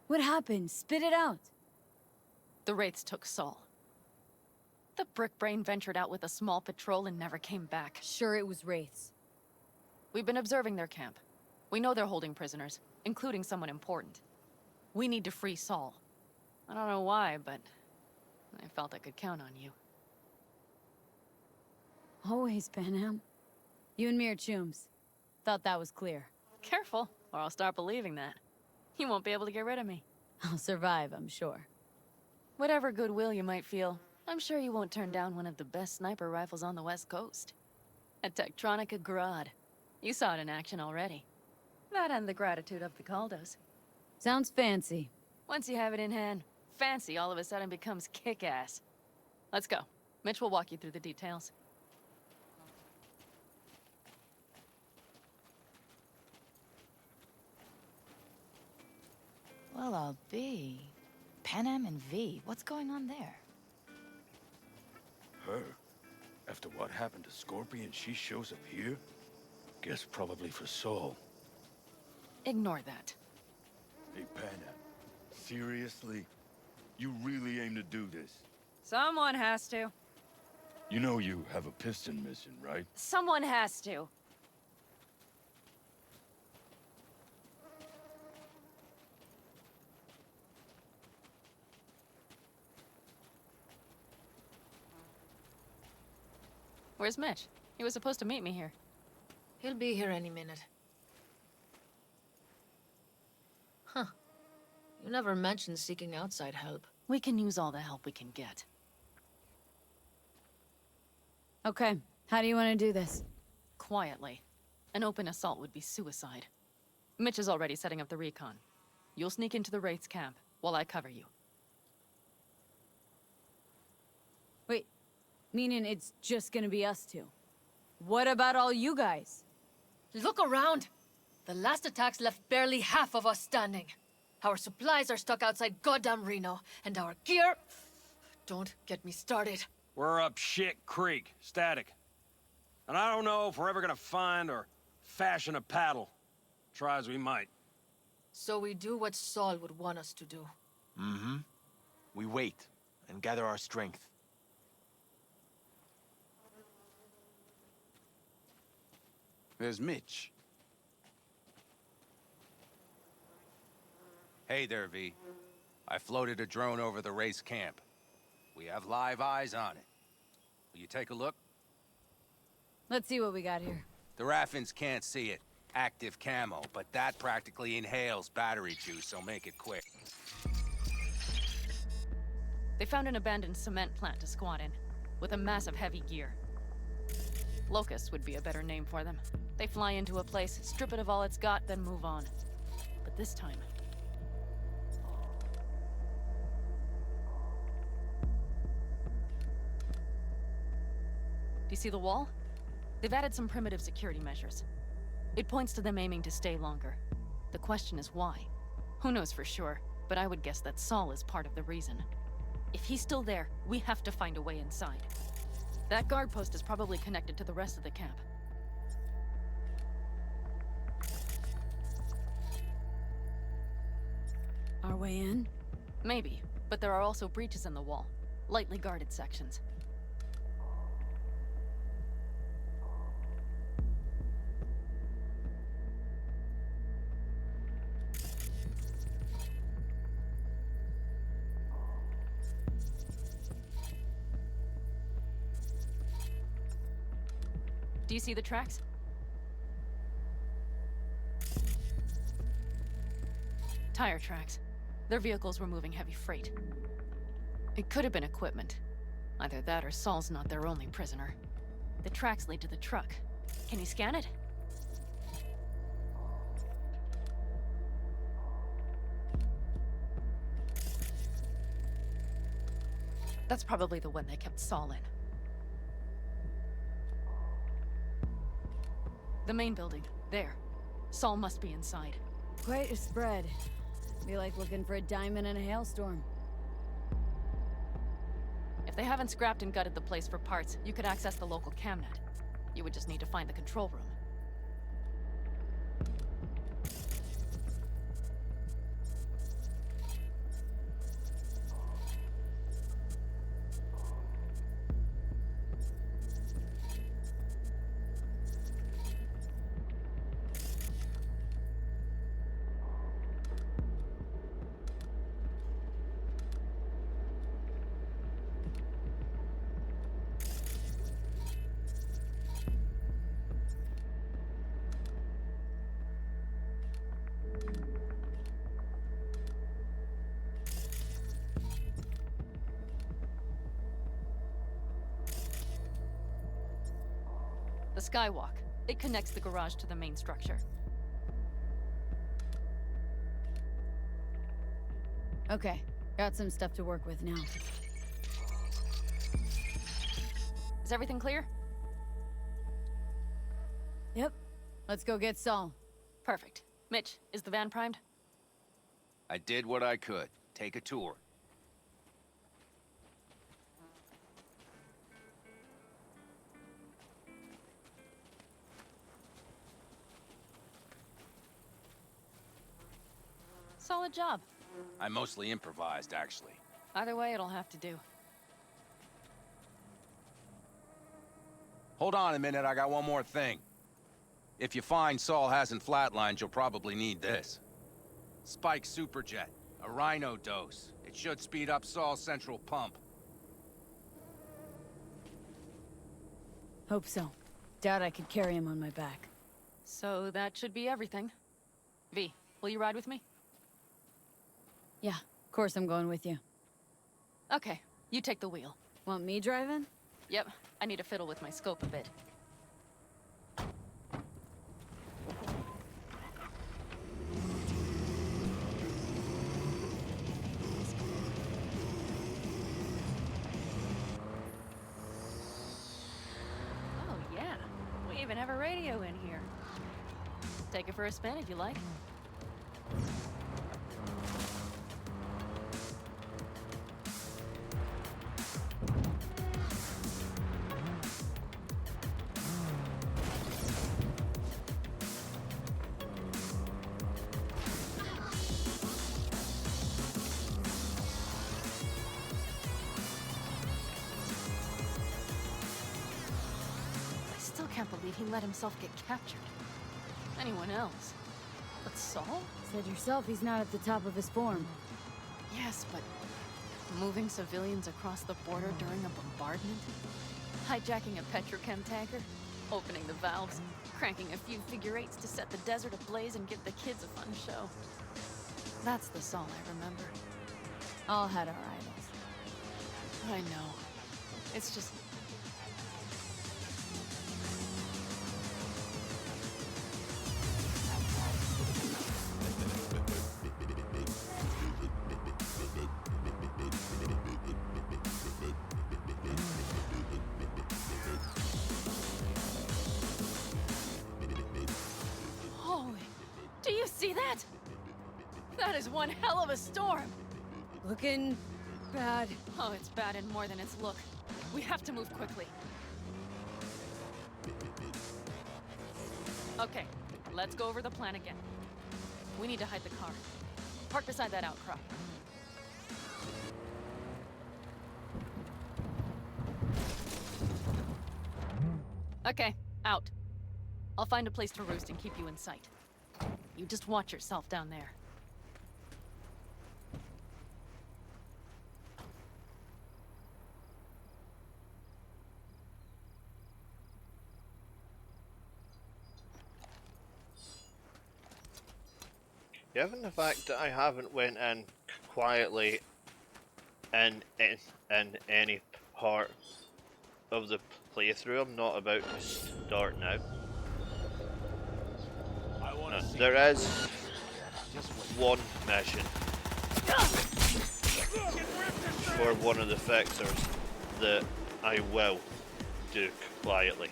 What happened? Spit it out. The Wraiths took Saul. The Brickbrain ventured out with a small patrol and never came back. Sure, it was Wraiths. We've been observing their camp. We know they're holding prisoners, including someone important. We need to free Saul. I don't know why, but I felt I could count on you. Always, Pan Am. You and me are chums. Thought that was clear. Careful, or I'll start believing that. You won't be able to get rid of me. I'll survive, I'm sure. Whatever goodwill you might feel, I'm sure you won't turn down one of the best sniper rifles on the West Coast. A Tektronica Grad. You saw it in action already. That and the gratitude of the Caldos. Sounds fancy. Once you have it in hand, fancy all of a sudden becomes kick-ass. Let's go. Mitch will walk you through the details. Well, I'll be. Pan Am and V, what's going on there? Her? After what happened to Scorpion, she shows up here? Guess probably for Saul. Ignore that. Hey, Pan Am, seriously? You really aim to do this? Someone has to. You know you have a piston mission, right? Someone has to. Where's Mitch? He was supposed to meet me here. He'll be here any minute. Huh. You never mentioned seeking outside help. We can use all the help we can get. Okay, how do you want to do this? Quietly. An open assault would be suicide. Mitch is already setting up the recon. You'll sneak into the Wraiths camp while I cover you. Wait, meaning it's just gonna be us two? What about all you guys? Look around! The last attacks left barely half of us standing. Our supplies are stuck outside goddamn Reno, and our gear... Don't get me started. We're up shit creek, static. And I don't know if we're ever gonna find or fashion a paddle. Try as we might. So we do what Saul would want us to do. Mm-hmm. We wait. and gather our strength. There's Mitch. Hey there, V. I floated a drone over the race camp. We have live eyes on it. Will you take a look? Let's see what we got here. The Raffins can't see it. Active camo, but that practically inhales battery juice, so make it quick. They found an abandoned cement plant to squat in, with a massive heavy gear. Locusts would be a better name for them. They fly into a place, strip it of all it's got, then move on. But this time... Do you see the wall? They've added some primitive security measures. It points to them aiming to stay longer. The question is why? Who knows for sure, but I would guess that Saul is part of the reason. If he's still there, we have to find a way inside. That guard post is probably connected to the rest of the camp. Our way in? Maybe, but there are also breaches in the wall. Lightly guarded sections. Do you see the tracks? Tire tracks. Their vehicles were moving heavy freight. It could have been equipment. Either that or Saul's not their only prisoner. The tracks lead to the truck. Can you scan it? That's probably the one they kept Saul in. The main building. There. Saul must be inside. Quite a spread. Be like looking for a diamond in a hailstorm. If they haven't scrapped and gutted the place for parts, you could access the local camnet. You would just need to find the control room. The skywalk. It connects the garage to the main structure. Okay, got some stuff to work with now. Is everything clear? Yep. Let's go get Saul. Perfect. Mitch, is the van primed? I did what I could. Take a tour. Solid job. I mostly improvised, actually. Either way, it'll have to do. Hold on a minute, I got one more thing. If you find Saul hasn't flatlined, you'll probably need this. Spike Superjet, a Rhino dose. It should speed up Saul's central pump. Hope so. Doubt I could carry him on my back. So that should be everything. V, will you ride with me? Yeah, of course I'm going with you. Okay, you take the wheel. Want me driving? Yep, I need to fiddle with my scope a bit. Oh yeah, we even have a radio in here. Take it for a spin if you like. can't believe he let himself get captured. Anyone else? But Saul? Said yourself he's not at the top of his form. Yes, but moving civilians across the border during a bombardment? Hijacking a petrochem tanker? Opening the valves? Cranking a few figure-eights to set the desert ablaze and give the kids a fun show? That's the Saul I remember. All had our idols. I know. It's just... Holy... Do you see that? That is one hell of a storm! Looking... bad. Oh, it's bad and more than its look. We have to move quickly. Okay, let's go over the plan again. We need to hide the car. Park beside that outcrop. Okay, out. I'll find a place to roost and keep you in sight. You just watch yourself down there. Given the fact that I haven't went in quietly in any part of the playthrough, I'm not about to start now. No, there is one mission for one of the fixers that I will do quietly.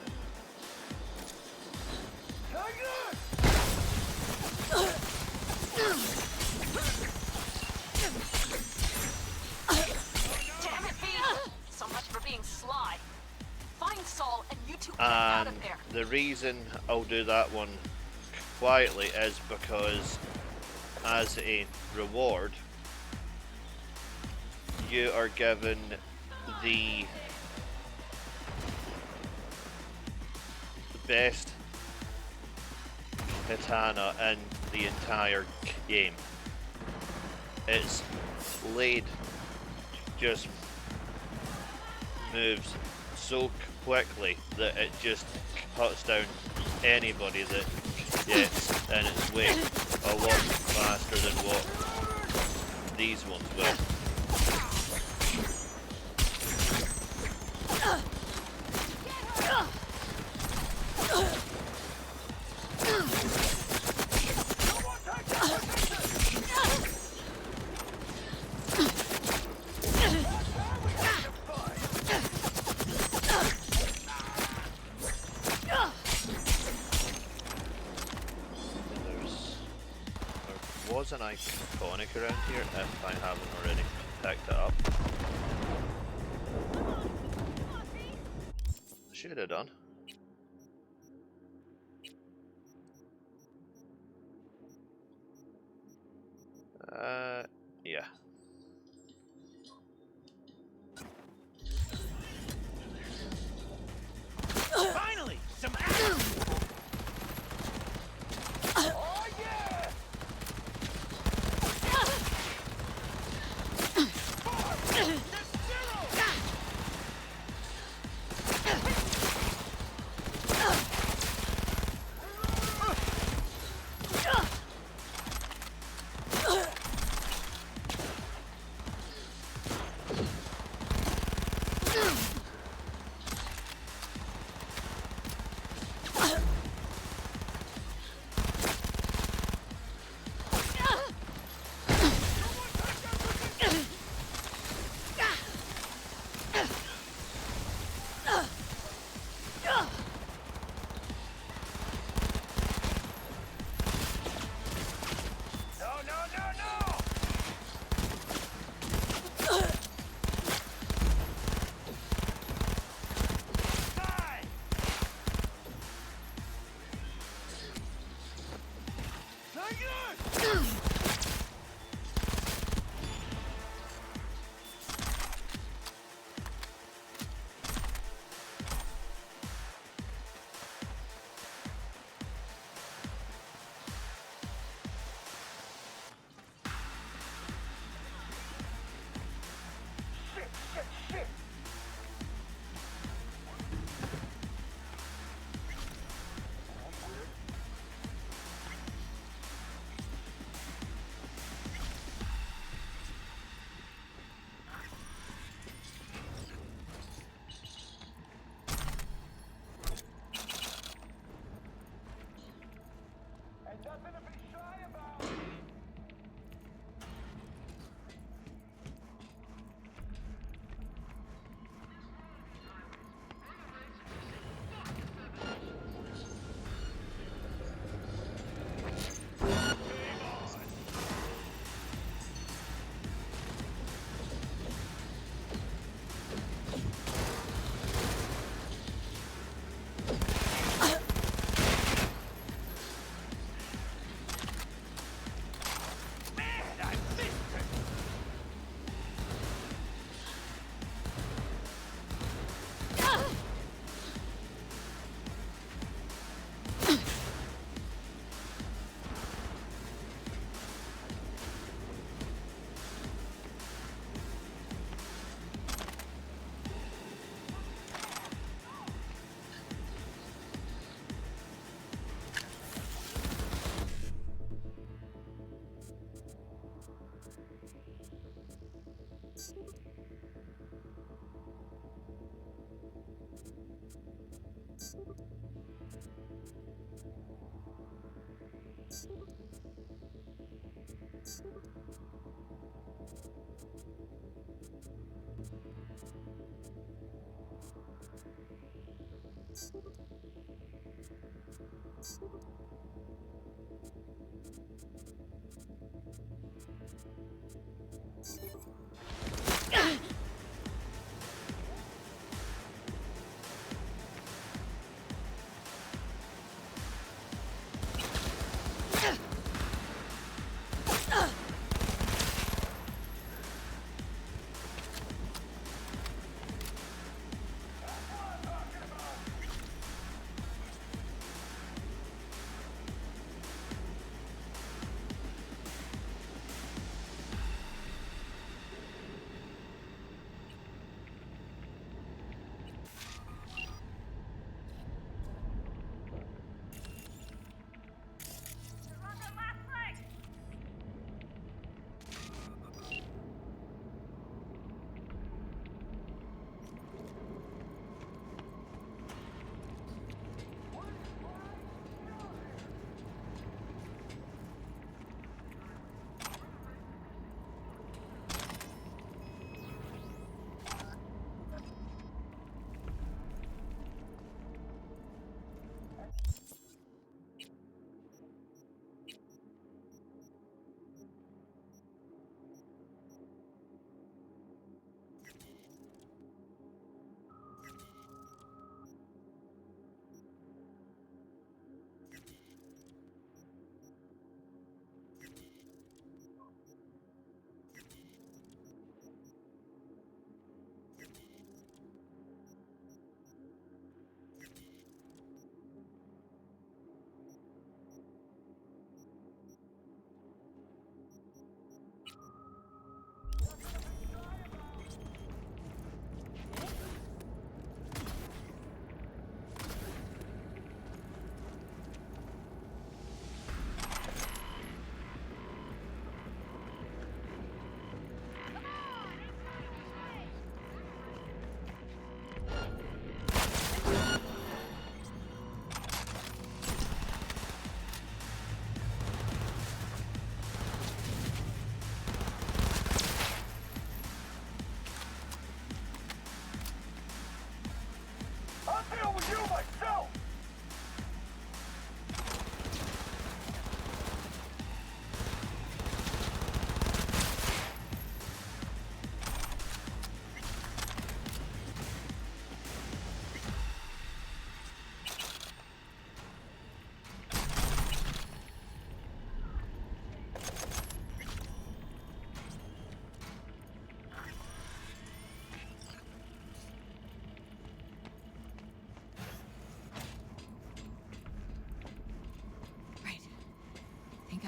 Damn it, V! So much for being sly. Find Saul and you two get out of there. The reason I'll do that one quietly is because as a reward you are given the best katana in the entire game. Its blade just moves so quickly that it just cuts down anybody that gets in its way a lot faster than what these ones will. Was an iconic around here if I haven't already picked it up. Should have done. Yeah. Finally, some action! Oh yeah!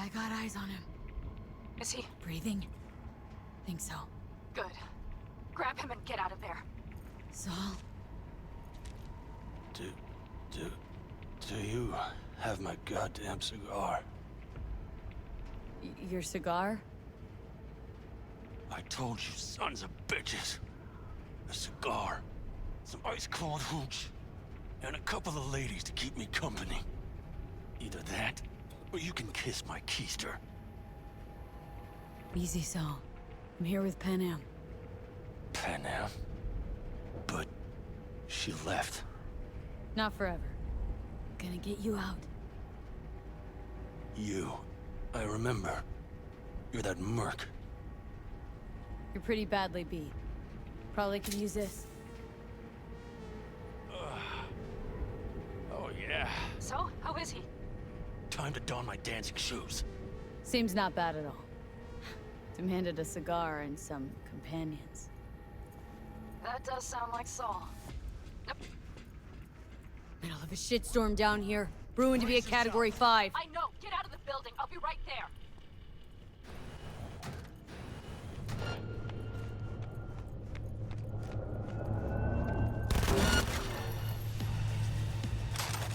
I got eyes on him. Is he Breathing? Think so. good? Grab him and get out of there. Saul? Do you have my goddamn cigar? Your cigar? I told you sons of bitches. A cigar, some ice-cold hooch, and a couple of ladies to keep me company. Either that, or you can kiss my keister. Easy, Saul. I'm here with Pan Am. Pan Am? But she left. Not forever. Gonna get you out. You. I remember. You're that merc. You're pretty badly beat. Probably could use this. Oh, yeah. So, how is he? Time to don my dancing shoes. Seems not bad at all. Demanded a cigar and some companions. That does sound like Saul. Middle of a shitstorm down here. Brewing to be a Category 5. I know. Get out of the building. I'll be right there.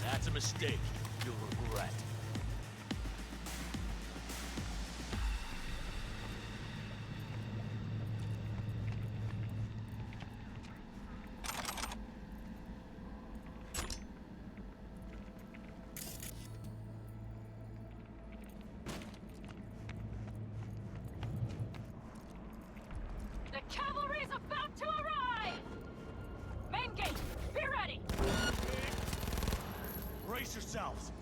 That's a mistake. You'll regret. The cavalry's about to arrive! Main gate, be ready! Brace yourselves.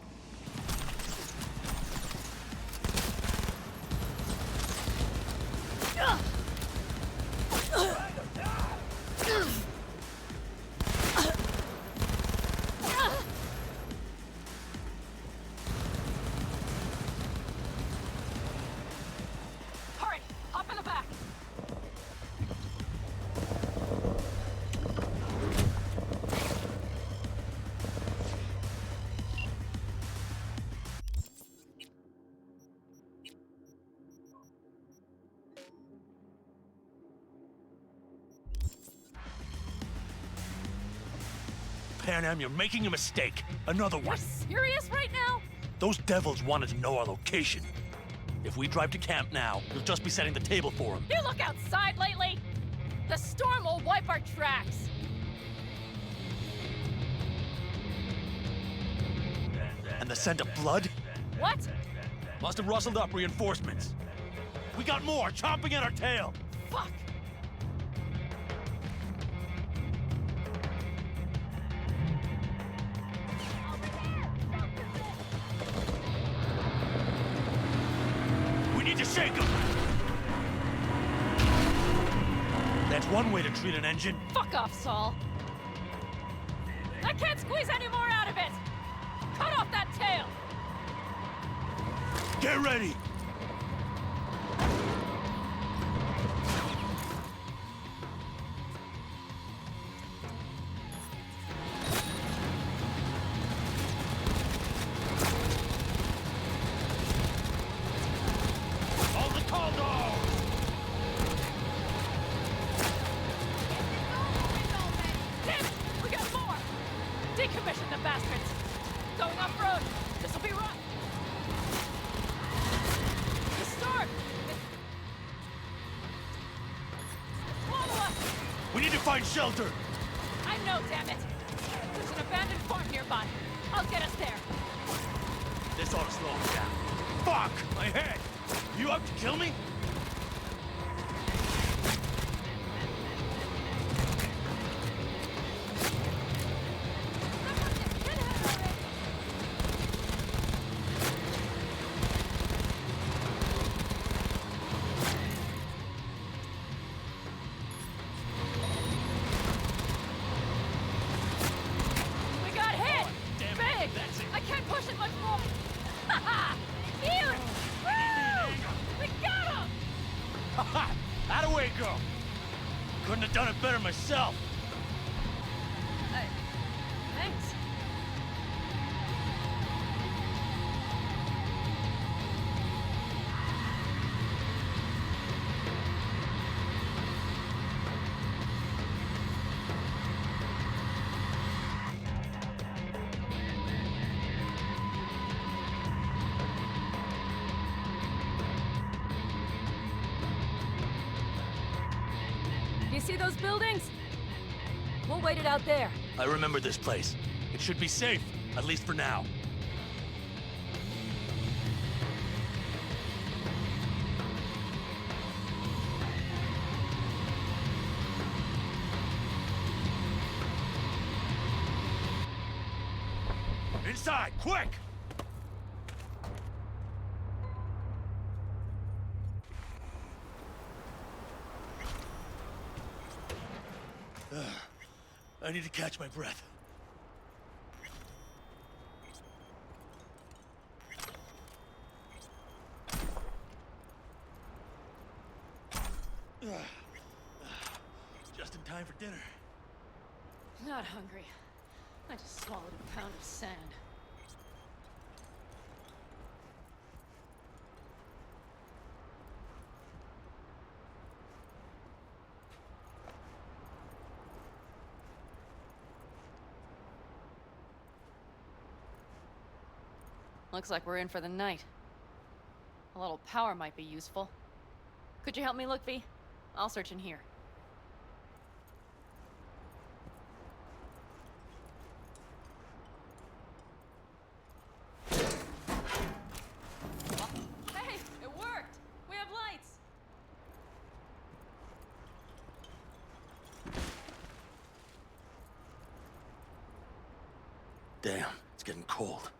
Panam, you're making a mistake. Another You're one. serious right now? Those devils wanted to know our location. If we drive to camp now, you'll just be setting the table for them. You look outside lately? The storm will wipe our tracks. And the scent of blood? What? Must have rustled up reinforcements. We got more chomping at our tail. Fuck! We need to shake them. That's one way to treat an engine. Fuck off, Saul. I can't squeeze any more out of it! Cut off that tail! Get ready! All the Caldos! Damn it! We got more! Decommission the bastards! Going off-road! This'll be rough! The storm! Swallow us! We need to find shelter! I know, damn it! There's an abandoned farm nearby. I'll get us there. This ought to slow us down. Fuck! My head! You out to kill me? We got hit! Big! I can't push it much more! Ha-ha! Ew! Woo! We got him! Ha! That away go! Couldn't have done it better myself. Thanks. You see those buildings? We'll wait it out there. I remember this place. It should be safe, at least for now. Inside, quick! I need to catch my breath. Just in time for dinner. Not hungry. I just swallowed a pound of sand. Looks like we're in for the night. A little power might be useful. Could you help me look, V? I'll search in here. Hey, it worked! We have lights! Damn, it's getting cold.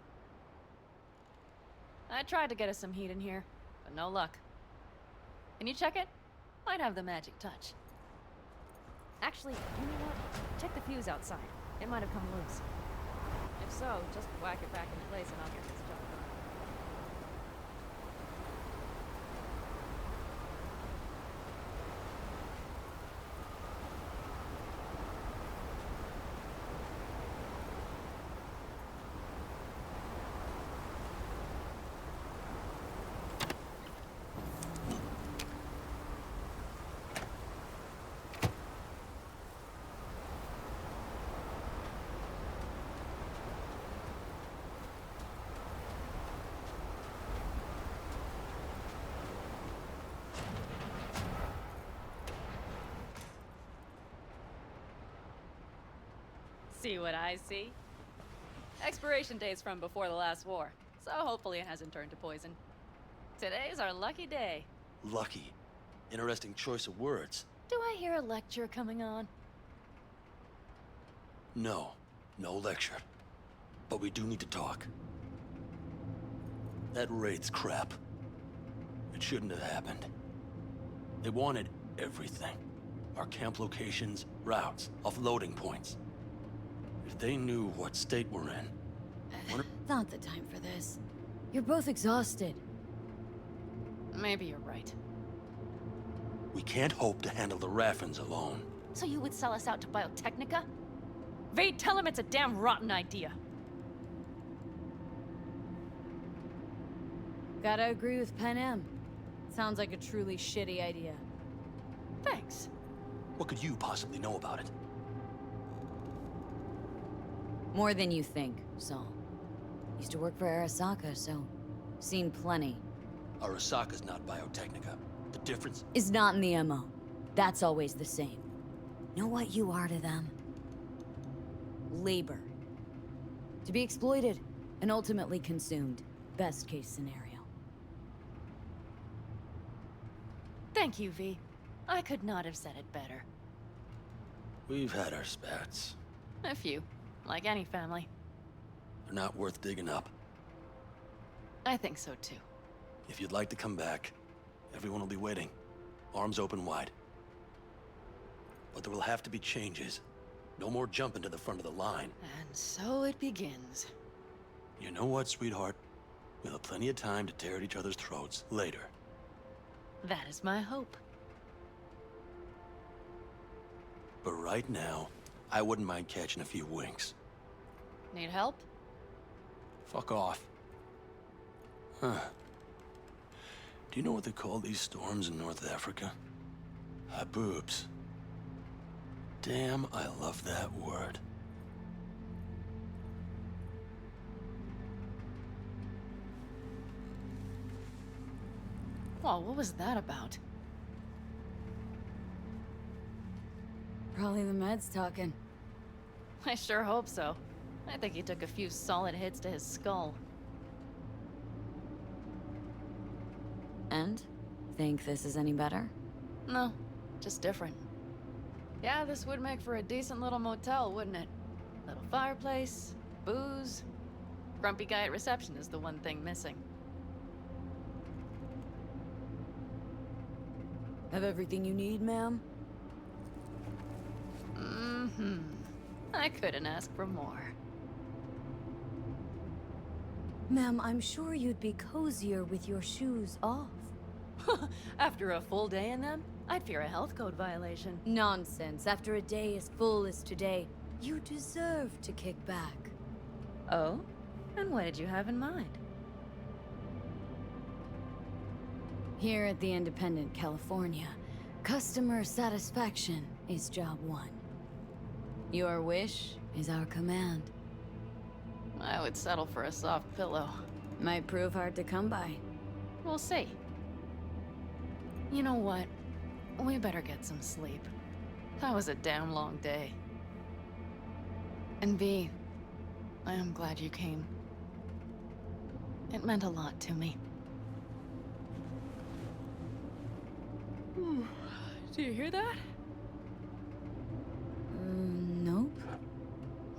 I tried to get us some heat in here, but no luck. Can you check it? Might have the magic touch. Actually, you know what? Check the fuse outside. It might have come loose. If so, just whack it back in place and I'll get this job done. See what I see? Expiration date's from before the last war, so hopefully it hasn't turned to poison. Today's our lucky day. Lucky. Interesting choice of words. Do I hear a lecture coming on? No. No lecture. But we do need to talk. That raid's crap. It shouldn't have happened. They wanted everything. Our camp locations, routes, offloading points. If they knew what state we're in... Not the time for this. You're both exhausted. Maybe you're right. We can't hope to handle the Raffins alone. So you would sell us out to Biotechnica? Vade, tell him it's a damn rotten idea. Gotta agree with Pen M. Sounds like a truly shitty idea. Thanks. What could you possibly know about it? More than you think, Saul. Used to work for Arasaka, so... seen plenty. Arasaka's not Biotechnica. The difference... is not in the MO. That's always the same. Know what you are to them? Labor. To be exploited, and ultimately consumed. Best case scenario. Thank you, V. I could not have said it better. We've had our spats. A few. Like any family. They're not worth digging up. I think so, too. If you'd like to come back, everyone will be waiting. Arms open wide. But there will have to be changes. No more jumping to the front of the line. And so it begins. You know what, sweetheart? We'll have plenty of time to tear at each other's throats later. That is my hope. But right now, I wouldn't mind catching a few winks. Need help? Fuck off. Huh. Do you know what they call these storms in North Africa? Haboobs. Damn, I love that word. Well, what was that about? Probably the meds talking. I sure hope so. I think he took a few solid hits to his skull. And? Think this is any better? No, just different. Yeah, this would make for a decent little motel, wouldn't it? Little fireplace, booze. Grumpy guy at reception is the one thing missing. Have everything you need, ma'am? Mm-hmm. I couldn't ask for more. Ma'am, I'm sure you'd be cozier with your shoes off. After a full day in them, I'd fear a health code violation. Nonsense. After a day as full as today, you deserve to kick back. Oh? And what did you have in mind? Here at the Independent, California, customer satisfaction is job one. Your wish is our command. I would settle for a soft pillow. Might prove hard to come by. We'll see. You know what? We better get some sleep. That was a damn long day. And V, I am glad you came. It meant a lot to me. Do you hear that? Nope.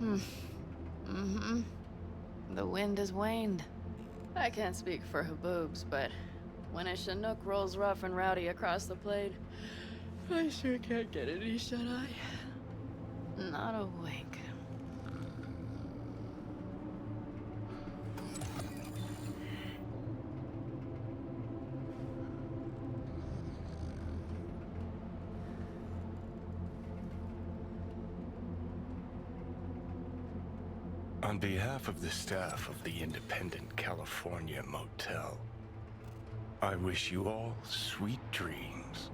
Mm-hmm. The wind has waned. I can't speak for Haboobs, but when a Chinook rolls rough and rowdy across the plate, I sure can't get any shut-eye. Not a wink. On behalf of the staff of the Independent California Motel, I wish you all sweet dreams.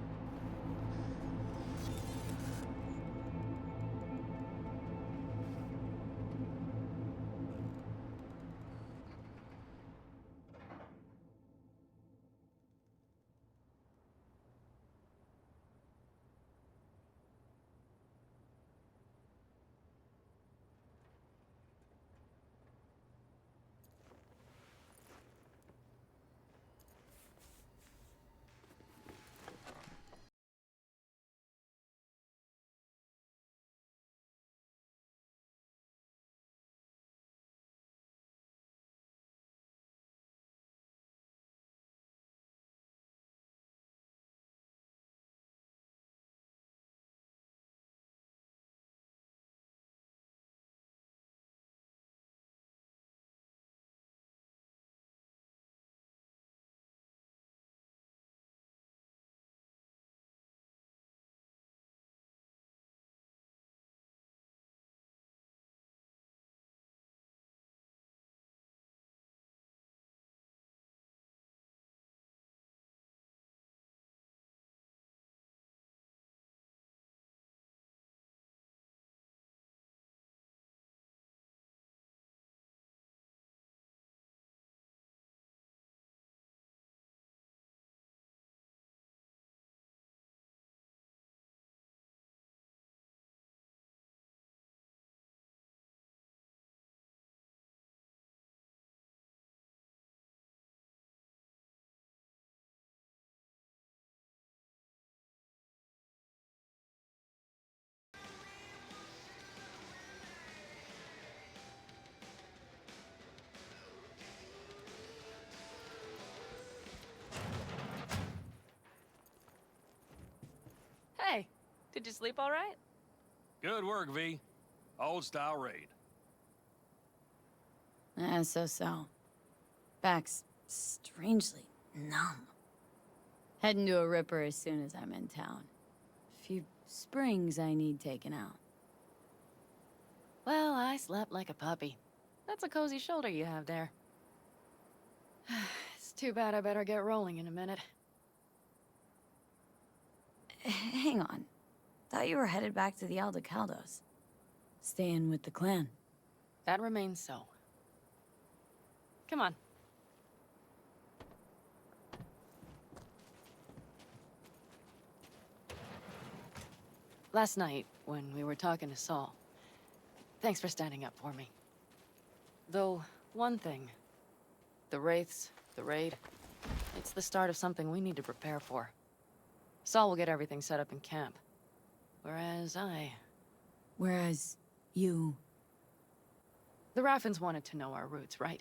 Did you sleep all right? Good work, V. Old style raid. So. Back's strangely numb. Heading to a ripper as soon as I'm in town. Few springs I need taken out. Well, I slept like a puppy. That's a cozy shoulder you have there. It's too bad I better get rolling in a minute. Hang on. Thought you were headed back to the Aldecaldos. Staying with the clan. That remains so. Come on. Last night, when we were talking to Saul, thanks for standing up for me. Though, one thing. The Wraiths, the raid, it's the start of something we need to prepare for. Saul will get everything set up in camp. Whereas you... The Raffins wanted to know our roots, right?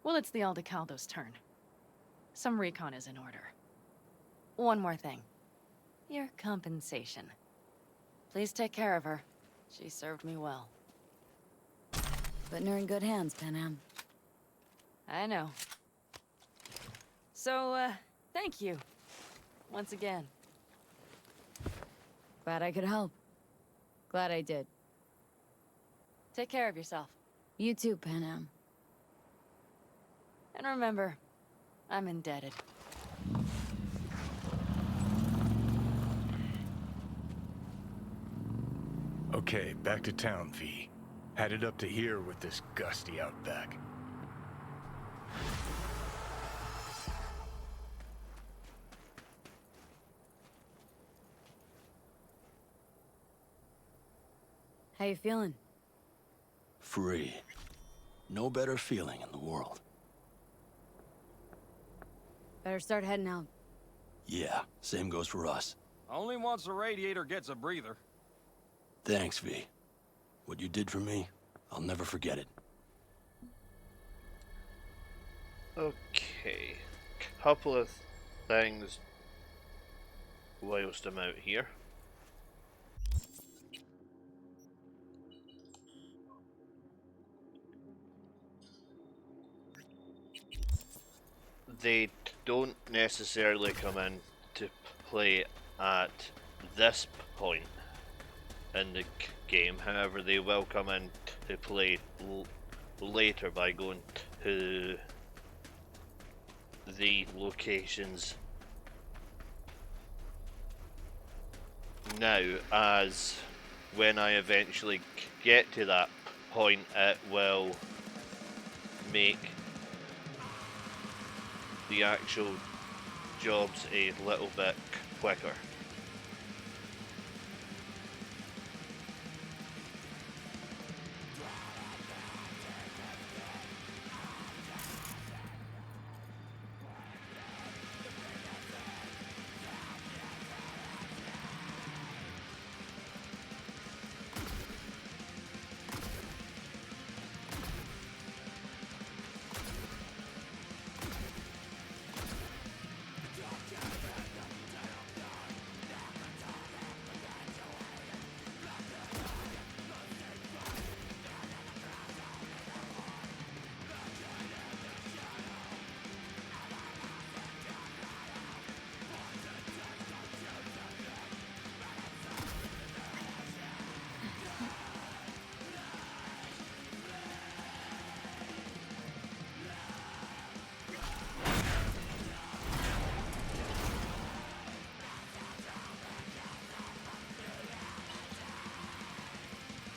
Well, it's the Aldecaldos' turn. Some recon is in order. One more thing. Your compensation. Please take care of her. She served me well. Putting her in good hands, Panam. I know. So, thank you. Once again. Glad I could help. Glad I did. Take care of yourself. You too, Panam. And remember, I'm indebted. Okay, back to town, V. Headed up to here with this gusty outback. How you feeling? Free. No better feeling in the world. Better start heading out. Yeah, same goes for us. Only once the radiator gets a breather. Thanks, V. What you did for me, I'll never forget it. Okay. Couple of things whilst I'm out here. They don't necessarily come in to play at this point in the game, however they will come in to play later by going to the locations now, as when I eventually get to that point it will make the actual jobs a little bit quicker.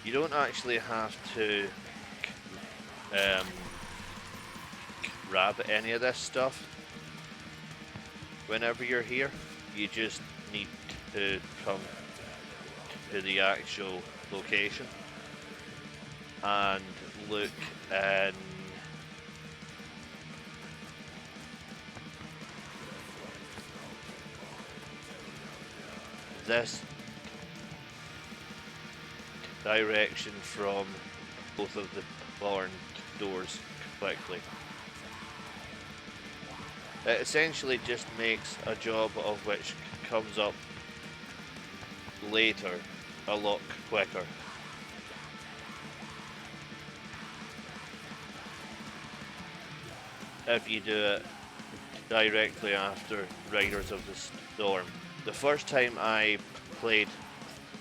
You don't actually have to grab any of this stuff whenever you're here. You just need to come to the actual location and look in this direction from both of the barn doors quickly. It essentially just makes a job of which comes up later a lot quicker. If you do it directly after Riders of the Storm. The first time I played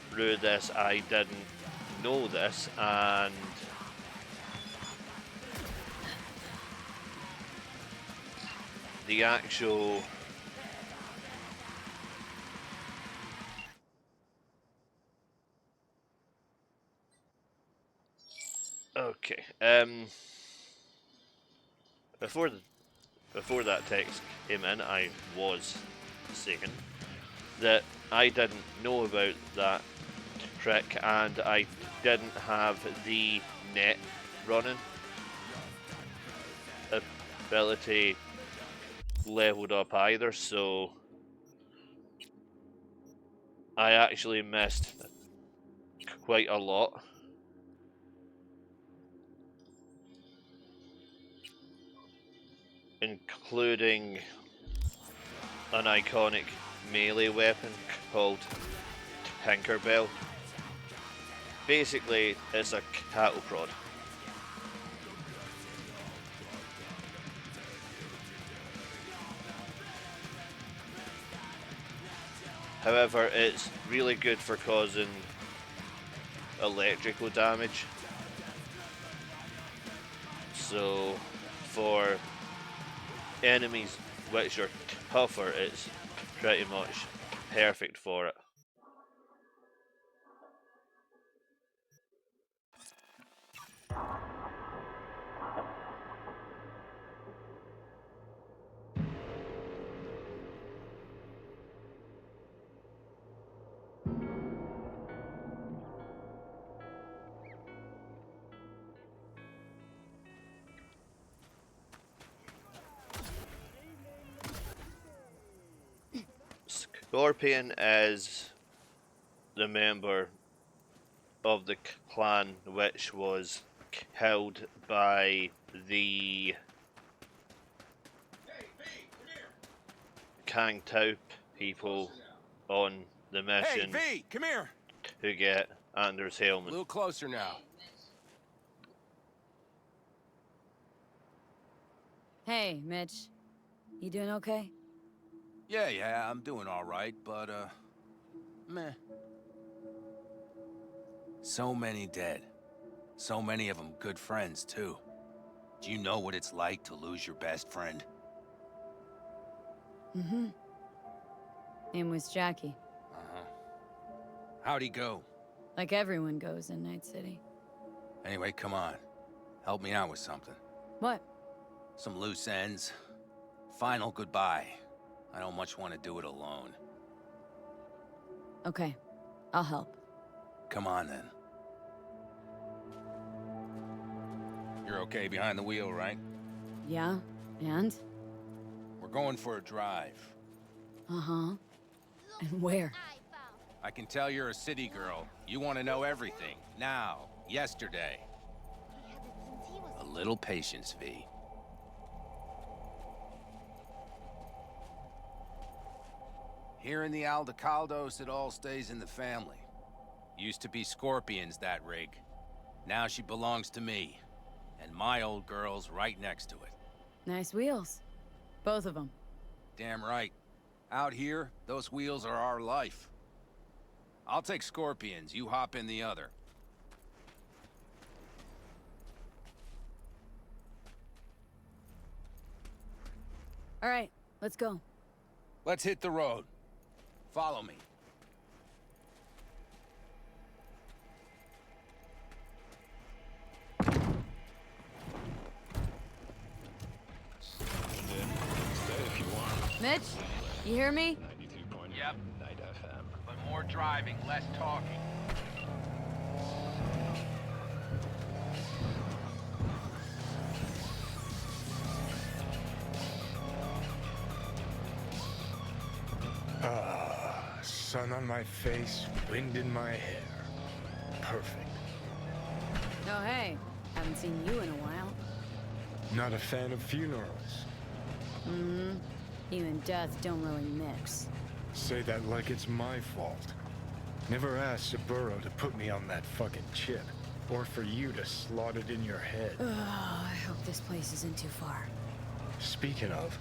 through this, I didn't know this, and the actual okay, before that text came in, I was saying that I didn't know about that trick, and I didn't have the net running ability leveled up either, so I actually missed quite a lot. Including an iconic melee weapon called Tinkerbell. Basically, it's a cattle prod. However, it's really good for causing electrical damage. So, for enemies which are tougher, it's pretty much perfect for it. Scorpion is the member of the clan which was killed by the Kang Tao people on the mission. Hey, V, come here. To get Anders Hellman. A little closer now. Hey, Mitch. You doing okay? Yeah, I'm doing all right, but, meh. So many dead. So many of them good friends, too. Do you know what it's like to lose your best friend? Mm-hmm. Name was Jackie. Uh-huh. How'd he go? Like everyone goes in Night City. Anyway, come on. Help me out with something. What? Some loose ends. Final goodbye. I don't much want to do it alone. Okay. I'll help. Come on, then. You're okay behind the wheel, right? Yeah? And? We're going for a drive. Uh-huh. And where? I can tell you're a city girl. You want to know everything. Now. Yesterday. A little patience, V. Here in the Aldecaldos, it all stays in the family. Used to be Scorpion's, that rig. Now she belongs to me. And my old girl's right next to it. Nice wheels. Both of them. Damn right. Out here, those wheels are our life. I'll take Scorpion's, you hop in the other. All right, let's go. Let's hit the road. Follow me. Mitch, you hear me? Yep. But more driving, less talking. Ah, sun on my face, wind in my hair. Perfect. Oh, hey. Haven't seen you in a while. Not a fan of funerals. Mm-hmm. You and death don't really mix. Say that like it's my fault. Never asked Saburo to put me on that fucking chip, or for you to slot it in your head. Oh, I hope this place isn't too far. Speaking of,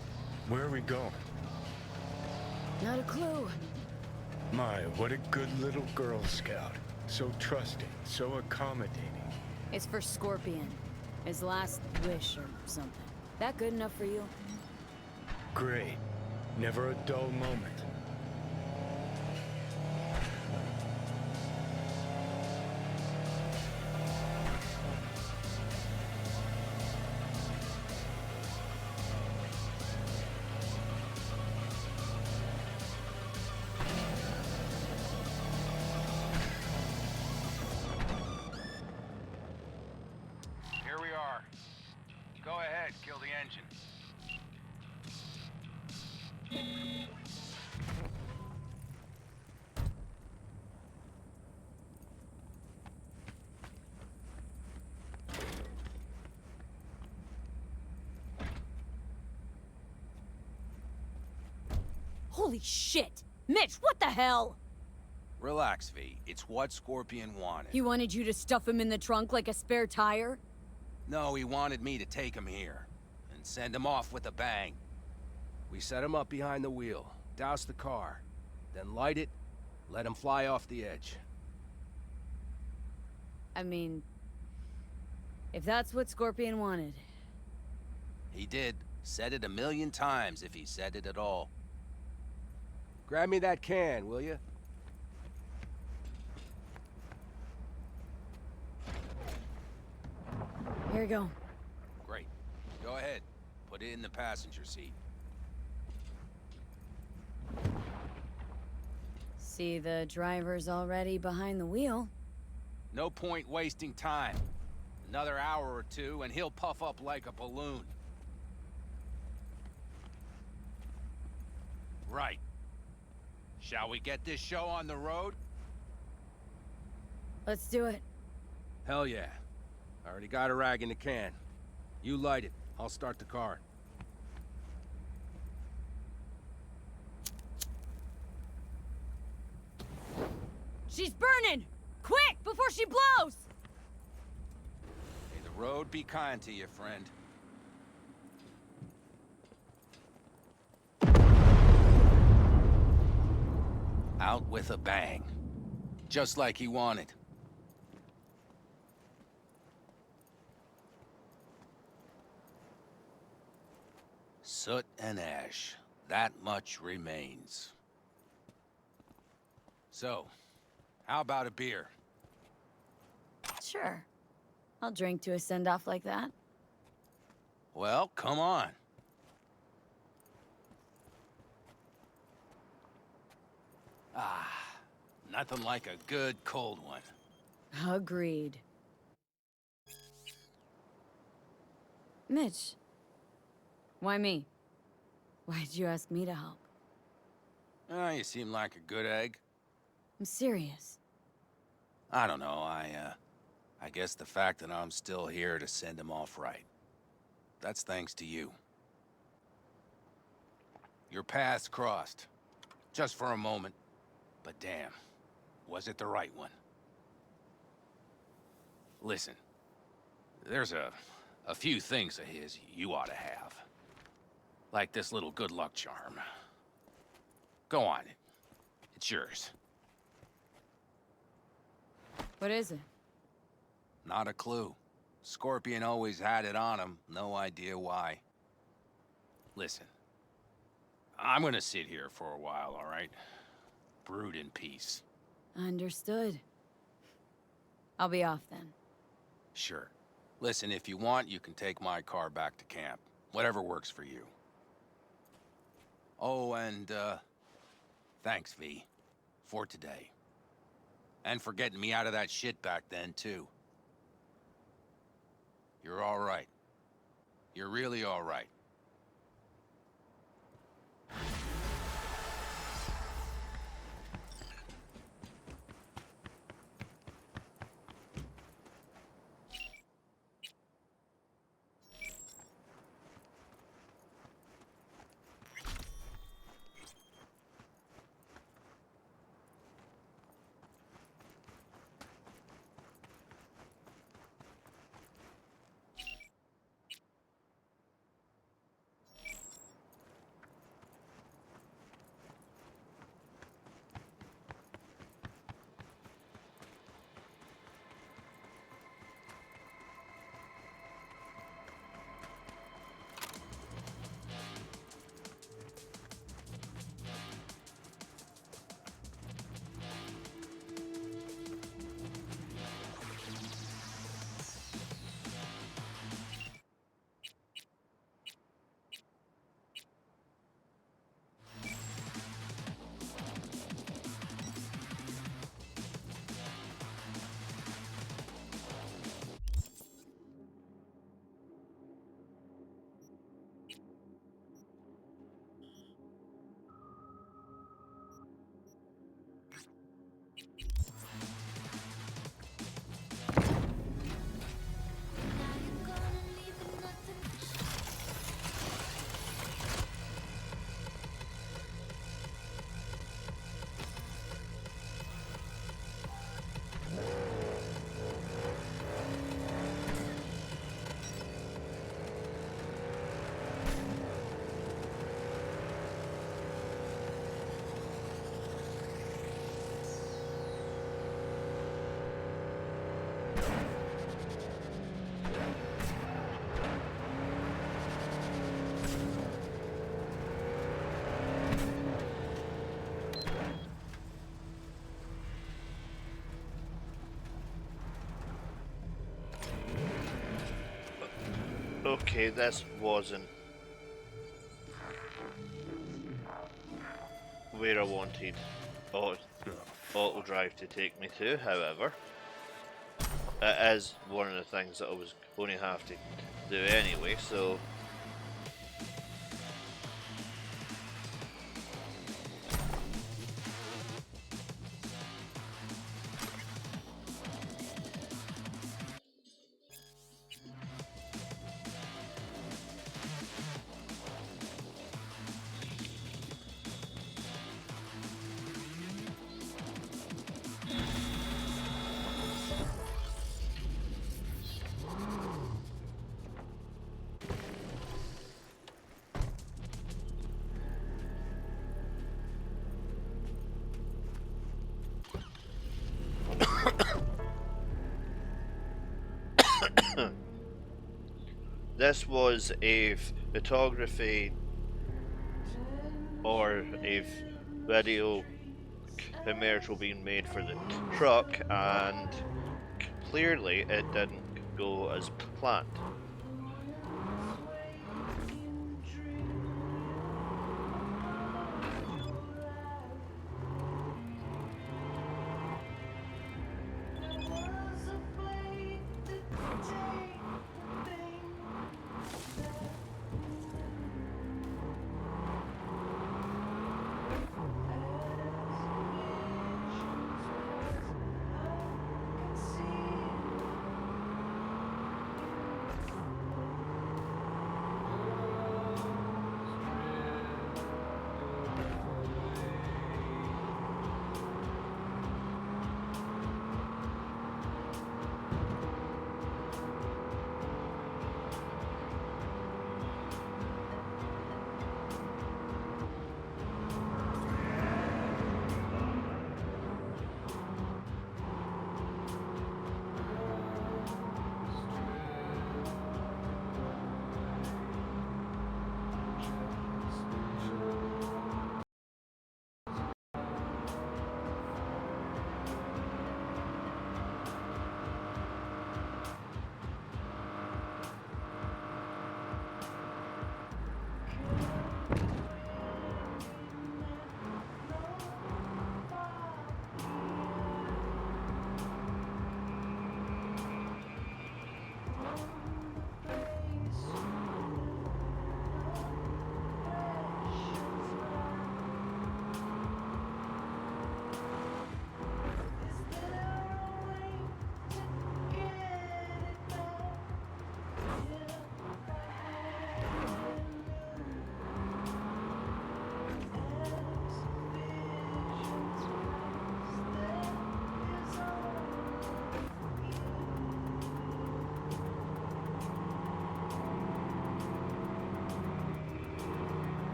where are we going? Not a clue. My, what a good little Girl Scout. So trusting, so accommodating. It's for Scorpion. His last wish or something. That good enough for you? Great. Never a dull moment. Here we are. Go ahead, kill the engine. Holy shit! Mitch, what the hell? Relax, V. It's what Scorpion wanted. He wanted you to stuff him in the trunk like a spare tire? No, he wanted me to take him here and send him off with a bang. We set him up behind the wheel, douse the car, then light it, let him fly off the edge. I mean, if that's what Scorpion wanted. He did. Said it 1,000,000 times if he said it at all. Grab me that can, will you? Here you go. Great. Go ahead. Put it in the passenger seat. See, the driver's already behind the wheel. No point wasting time. Another hour or two, and he'll puff up like a balloon. Right. Shall we get this show on the road? Let's do it. Hell yeah. I already got a rag in the can. You light it. I'll start the car. She's burning! Quick, before she blows! May the road be kind to you, friend. Out with a bang. Just like he wanted. Soot and ash. That much remains. So, how about a beer? Sure. I'll drink to a send-off like that. Well, come on. Ah, nothing like a good cold one. Agreed. Mitch. Why me? Why'd you ask me to help? You seem like a good egg. I'm serious. I don't know, I guess the fact that I'm still here to send him off right. That's thanks to you. Your paths crossed. Just for a moment. But damn, was it the right one? Listen, there's a few things of his you ought to have. Like this little good luck charm. Go on, it's yours. What is it? Not a clue. Scorpion always had it on him, no idea why. Listen, I'm gonna sit here for a while, all right? Brood in peace. Understood. I'll be off then. Sure. Listen, if you want, you can take my car back to camp. Whatever works for you. Oh, and, thanks, V. For today. And for getting me out of that shit back then, too. You're all right. You're really all right. Okay, this wasn't where I wanted auto drive to take me to, however. It is one of the things that I was going to have to do anyway, so... This was a photography or a video commercial being made for the truck, and clearly it didn't go as planned.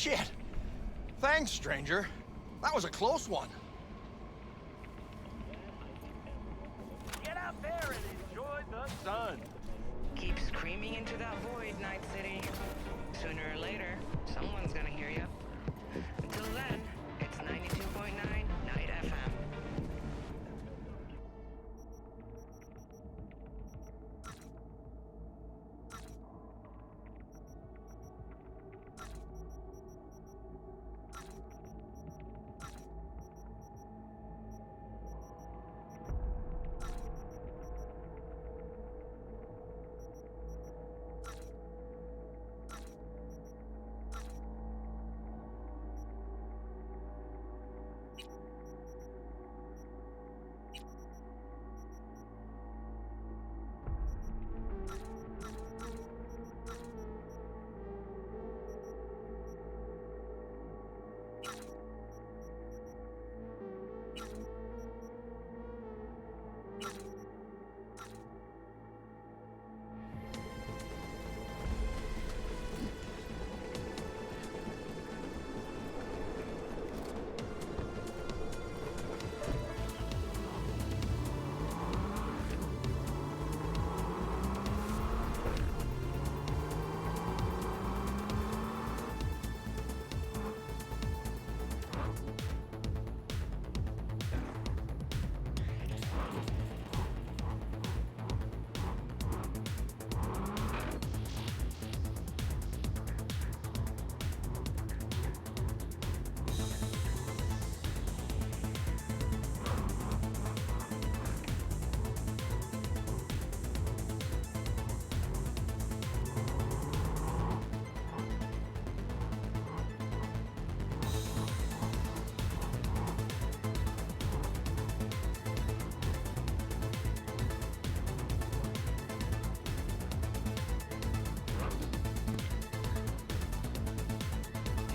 Shit! Thanks, stranger. That was a close one. Get out there and enjoy the sun. Keep screaming into that void, Night City. Sooner or later, someone's gonna hear you. Until then, it's 92.9 Night FM.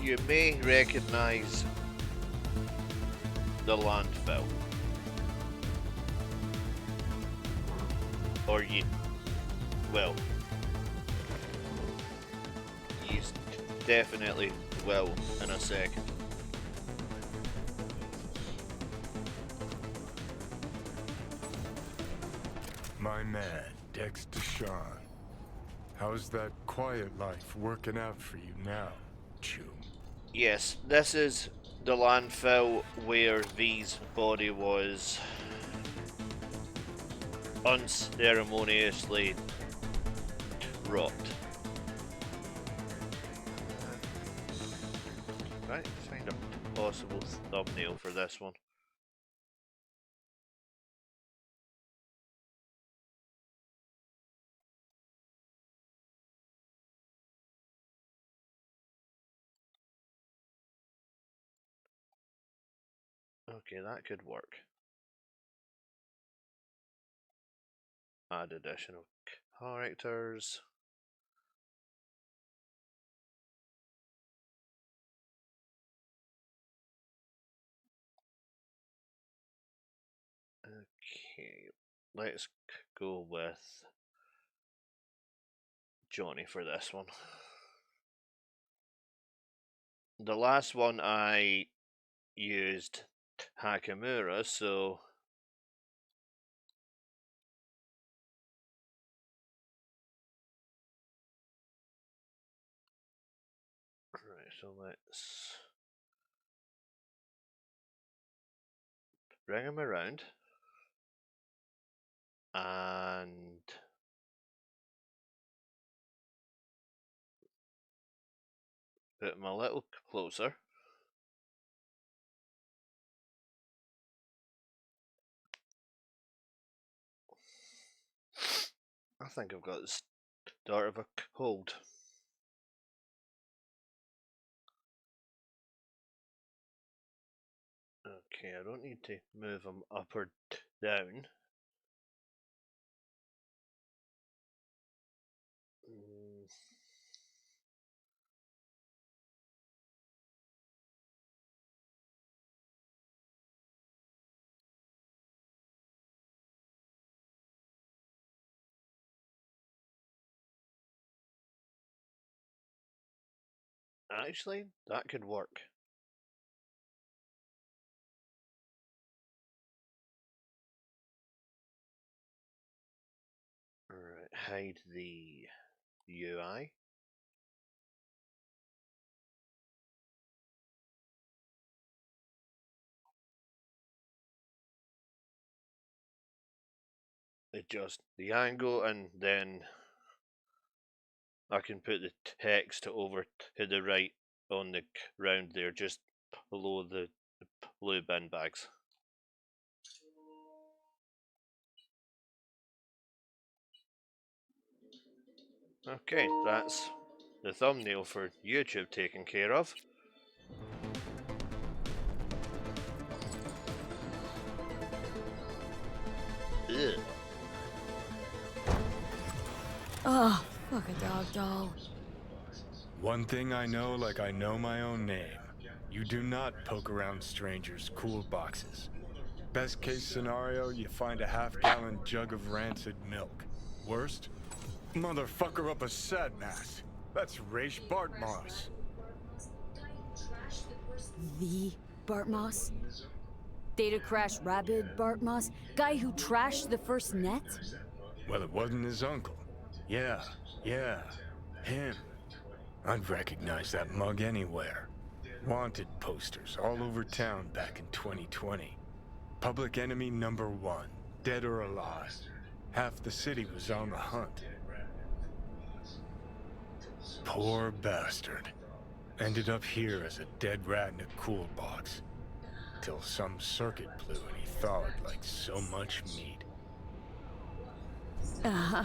You may recognize the landfill. Or well, you definitely will in a second. My man, Dexter Shawn. How's that quiet life working out for you now, Chum? Yes, this is the landfill where V's body was unceremoniously rocked. Right, find a possible thumbnail for this one. Okay, that could work. Add additional characters. Okay, let's go with Johnny for this one. The last one I used Hakamura, so right, so let's bring him around and put him a little closer. I think I've got the start of a cold. Okay, I don't need to move him up or down. Actually, that could work. Alright, hide the UI. Adjust the angle, and then I can put the text over to the right on the ground there, just below the blue bin bags. Okay, that's the thumbnail for YouTube taken care of. Ugh. Oh, fuck a dog doll. One thing I know like I know my own name. You do not poke around strangers' cool boxes. Best case scenario, you find a half-gallon jug of rancid milk. Worst? Motherfucker up a sad mass. That's Raish Bartmoss. The Bartmoss? Data crash rabid Bartmoss? Guy who trashed the first net? Well, it wasn't his uncle. Yeah, him. I'd recognize that mug anywhere. Wanted posters all over town back in 2020. Public enemy number 1, dead or alive. Half the city was on the hunt. Poor bastard. Ended up here as a dead rat in a cool box. Till some circuit blew and he thawed like so much meat. Uh-huh.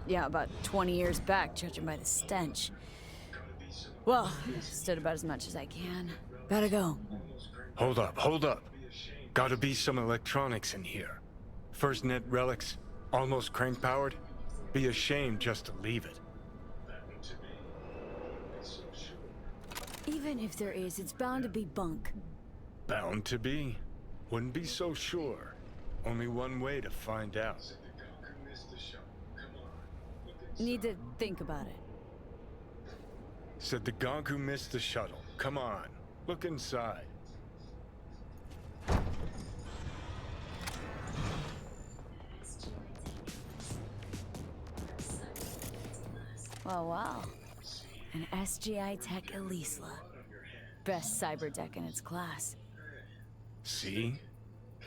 Yeah, about 20 years back, judging by the stench. Well, stood about as much as I can. Gotta go. Hold up. Gotta be some electronics in here. First net relics, almost crank-powered. Be a shame just to leave it. Even if there is, it's bound to be bunk. Bound to be? Wouldn't be so sure. Only one way to find out. Need to think about it. Said the gonk who missed the shuttle. Come on, look inside. Wow. An SGI Tech Elisla. Best cyber deck in its class. See?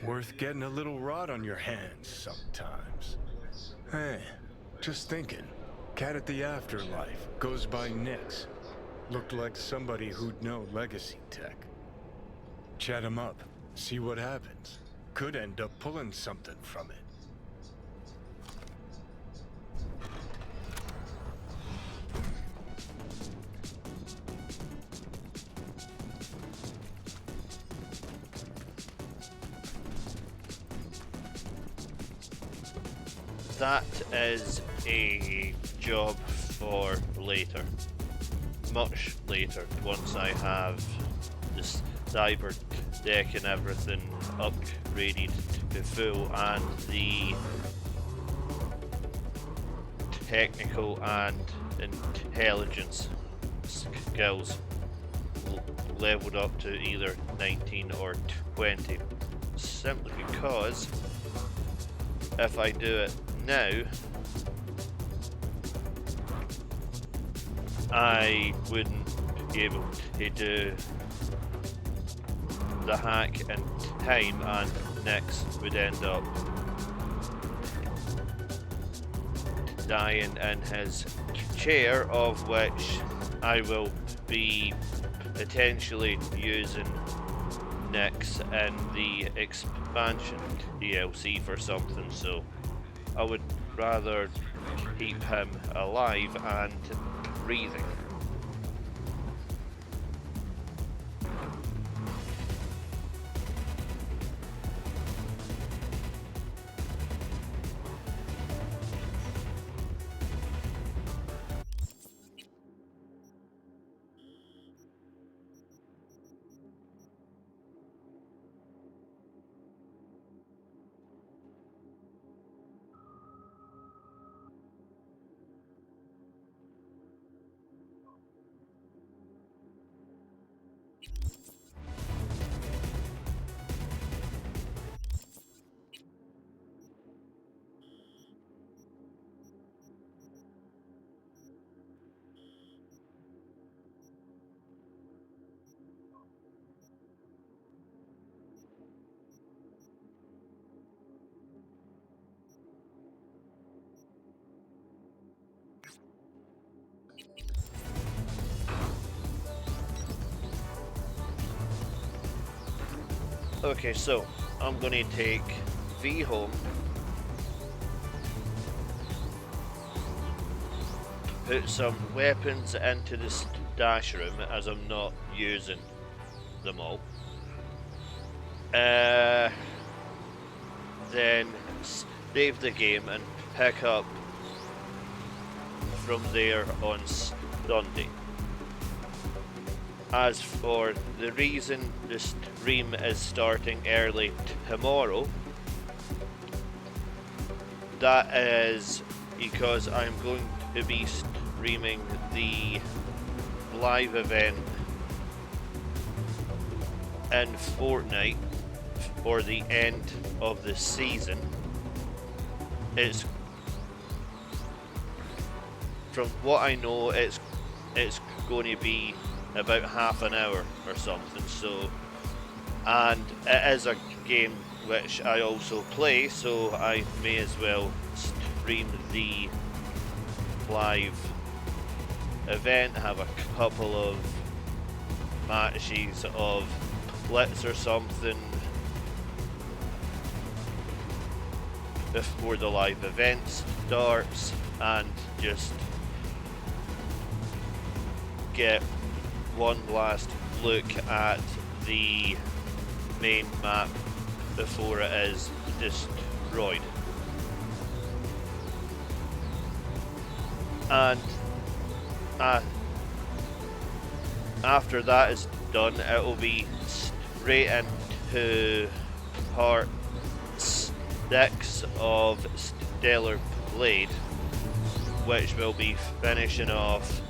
Worth getting a little rot on your hands sometimes. Hey, just thinking. Cat at the Afterlife goes by Nix. Looked like somebody who'd know legacy tech. Chat him up, see what happens. Could end up pulling something from it. That is a job for later. Much later, once I have this cyber deck and everything upgraded to full, and the technical and intelligence skills leveled up to either 19 or 20. Simply because if I do it now, I wouldn't be able to do the hack in time, and Nix would end up dying in his chair, of which I will be potentially using Nix in the expansion DLC for something, so I would rather keep him alive and breathing. Okay, so I'm gonna take V home, put some weapons into the stash room as I'm not using them all. Then save the game and pick up from there on Sunday. As for the reason the stream is starting early tomorrow, that is because I'm going to be streaming the live event in Fortnite for the end of the season. It's, from what I know, it's going to be about half an hour or something. So, and it is a game which I also play, so I may as well stream the live event, have a couple of matches of Blitz or something before the live event starts, and just get one last look at the main map before it is destroyed. And after that is done, it will be straight into part 6 of Stellar Blade, which will be finishing off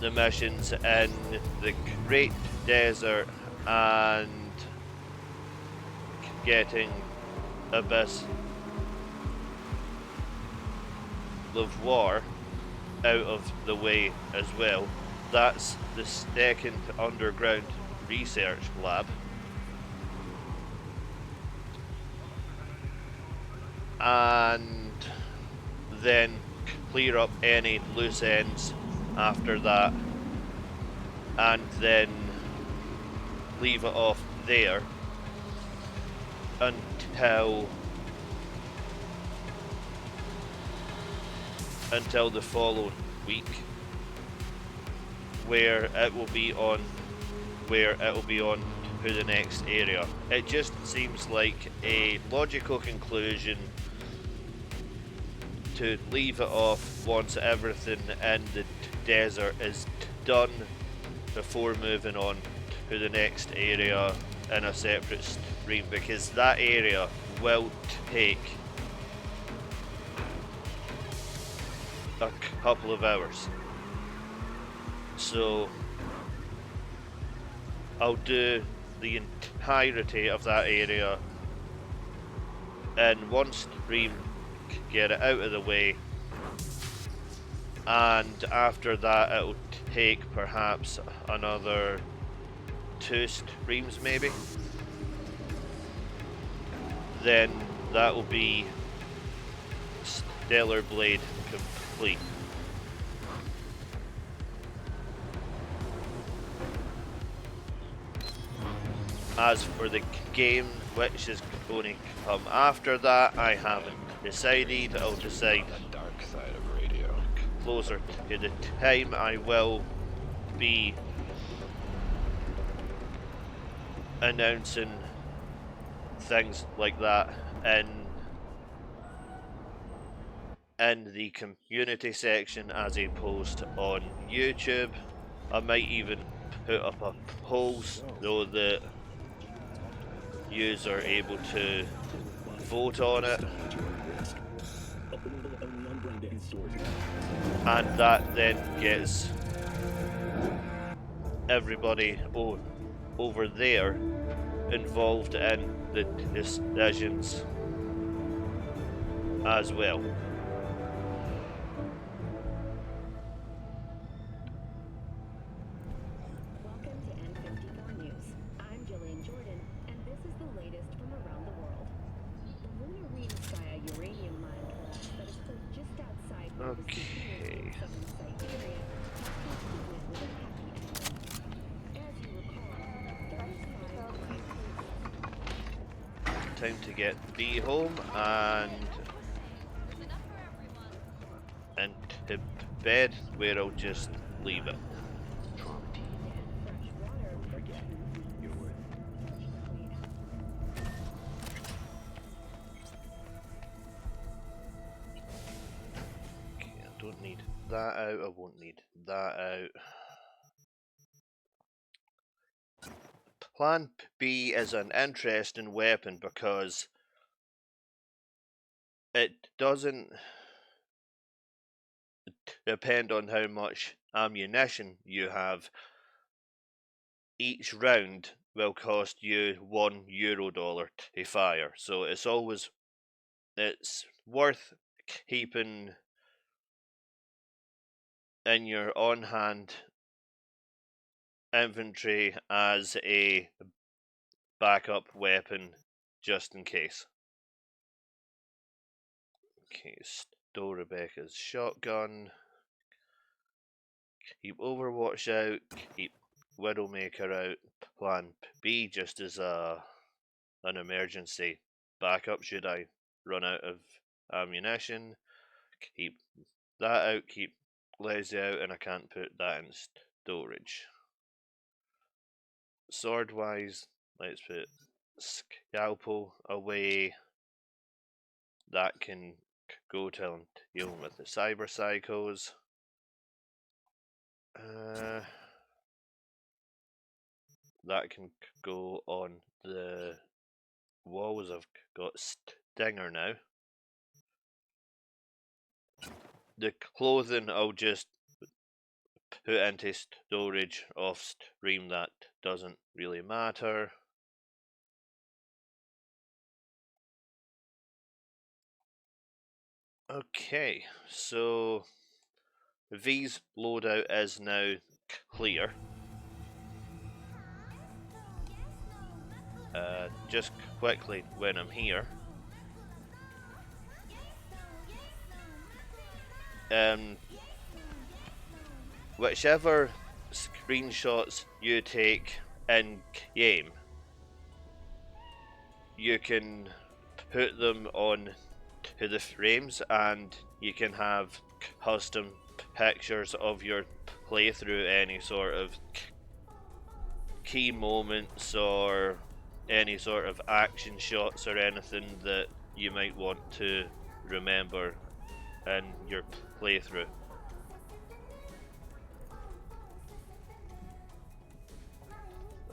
the missions in the Great Desert and getting Abyss of War out of the way as well. That's the second underground research lab. And then clear up any loose ends after that, and then leave it off there until the following week, where it will be on to the next area. It just seems like a logical conclusion to leave it off once everything in the desert is done before moving on to the next area in a separate stream, because that area will take a couple of hours. So I'll do the entirety of that area in one stream, get it out of the way, and after that it'll take perhaps another 2 streams maybe. Then that will be Stellar Blade complete. As for the game which is going to come after that, I haven't decided. I'll decide the dark side of radio. Closer to the time. I will be announcing things like that in the community section as a post on YouTube. I might even put up a poll so that users are able to vote on it, and that then gets everybody over there involved in the decisions as well. Okay. time to get B home and to bed, where I'll just leave it. Okay, I don't need that out, I won't need that out. Plan B is an interesting weapon because it doesn't depend on how much ammunition you have. Each round will cost you €1 to fire, so it's worth keeping in your on-hand inventory as a backup weapon just in case. Okay, stow Rebecca's shotgun. Keep Overwatch out. Keep Widowmaker out. Plan B just as an emergency backup should I run out of ammunition. Keep that out. Keep Leslie out, and I can't put that in storage. Sword wise, let's put Scalpel away. That can go till I'm dealing with the cyber psychos. That can go on the walls. I've got Stinger now. The clothing I'll just put into storage off stream, that doesn't really matter. Okay, so V's loadout is now clear. Just quickly when I'm here. Whichever screenshots you take in game, you can put them on to the frames and you can have custom pictures of your playthrough, any sort of key moments or any sort of action shots or anything that you might want to remember in your playthrough.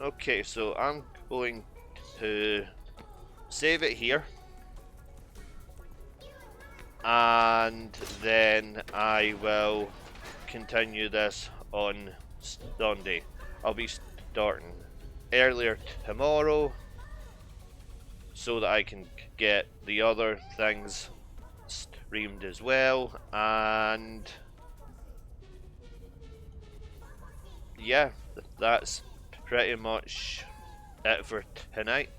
Okay, so I'm going to save it here, and then I will continue this on Sunday. I'll be starting earlier tomorrow so that I can get the other things streamed as well, and yeah, that's pretty much it for tonight.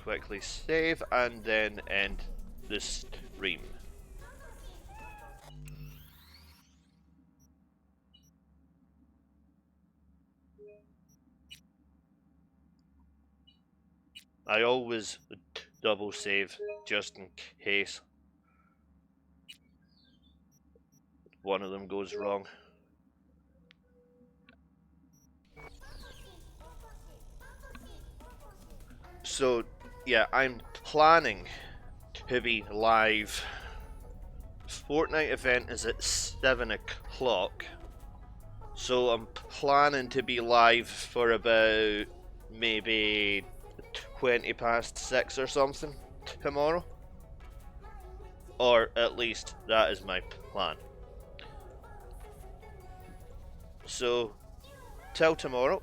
Quickly save and then end the stream. I always double save just in case one of them goes wrong. So yeah, I'm planning to be live. Fortnite event is at 7 o'clock, so I'm planning to be live for about maybe 20 past 6 or something tomorrow, or at least that is my plan. So till tomorrow,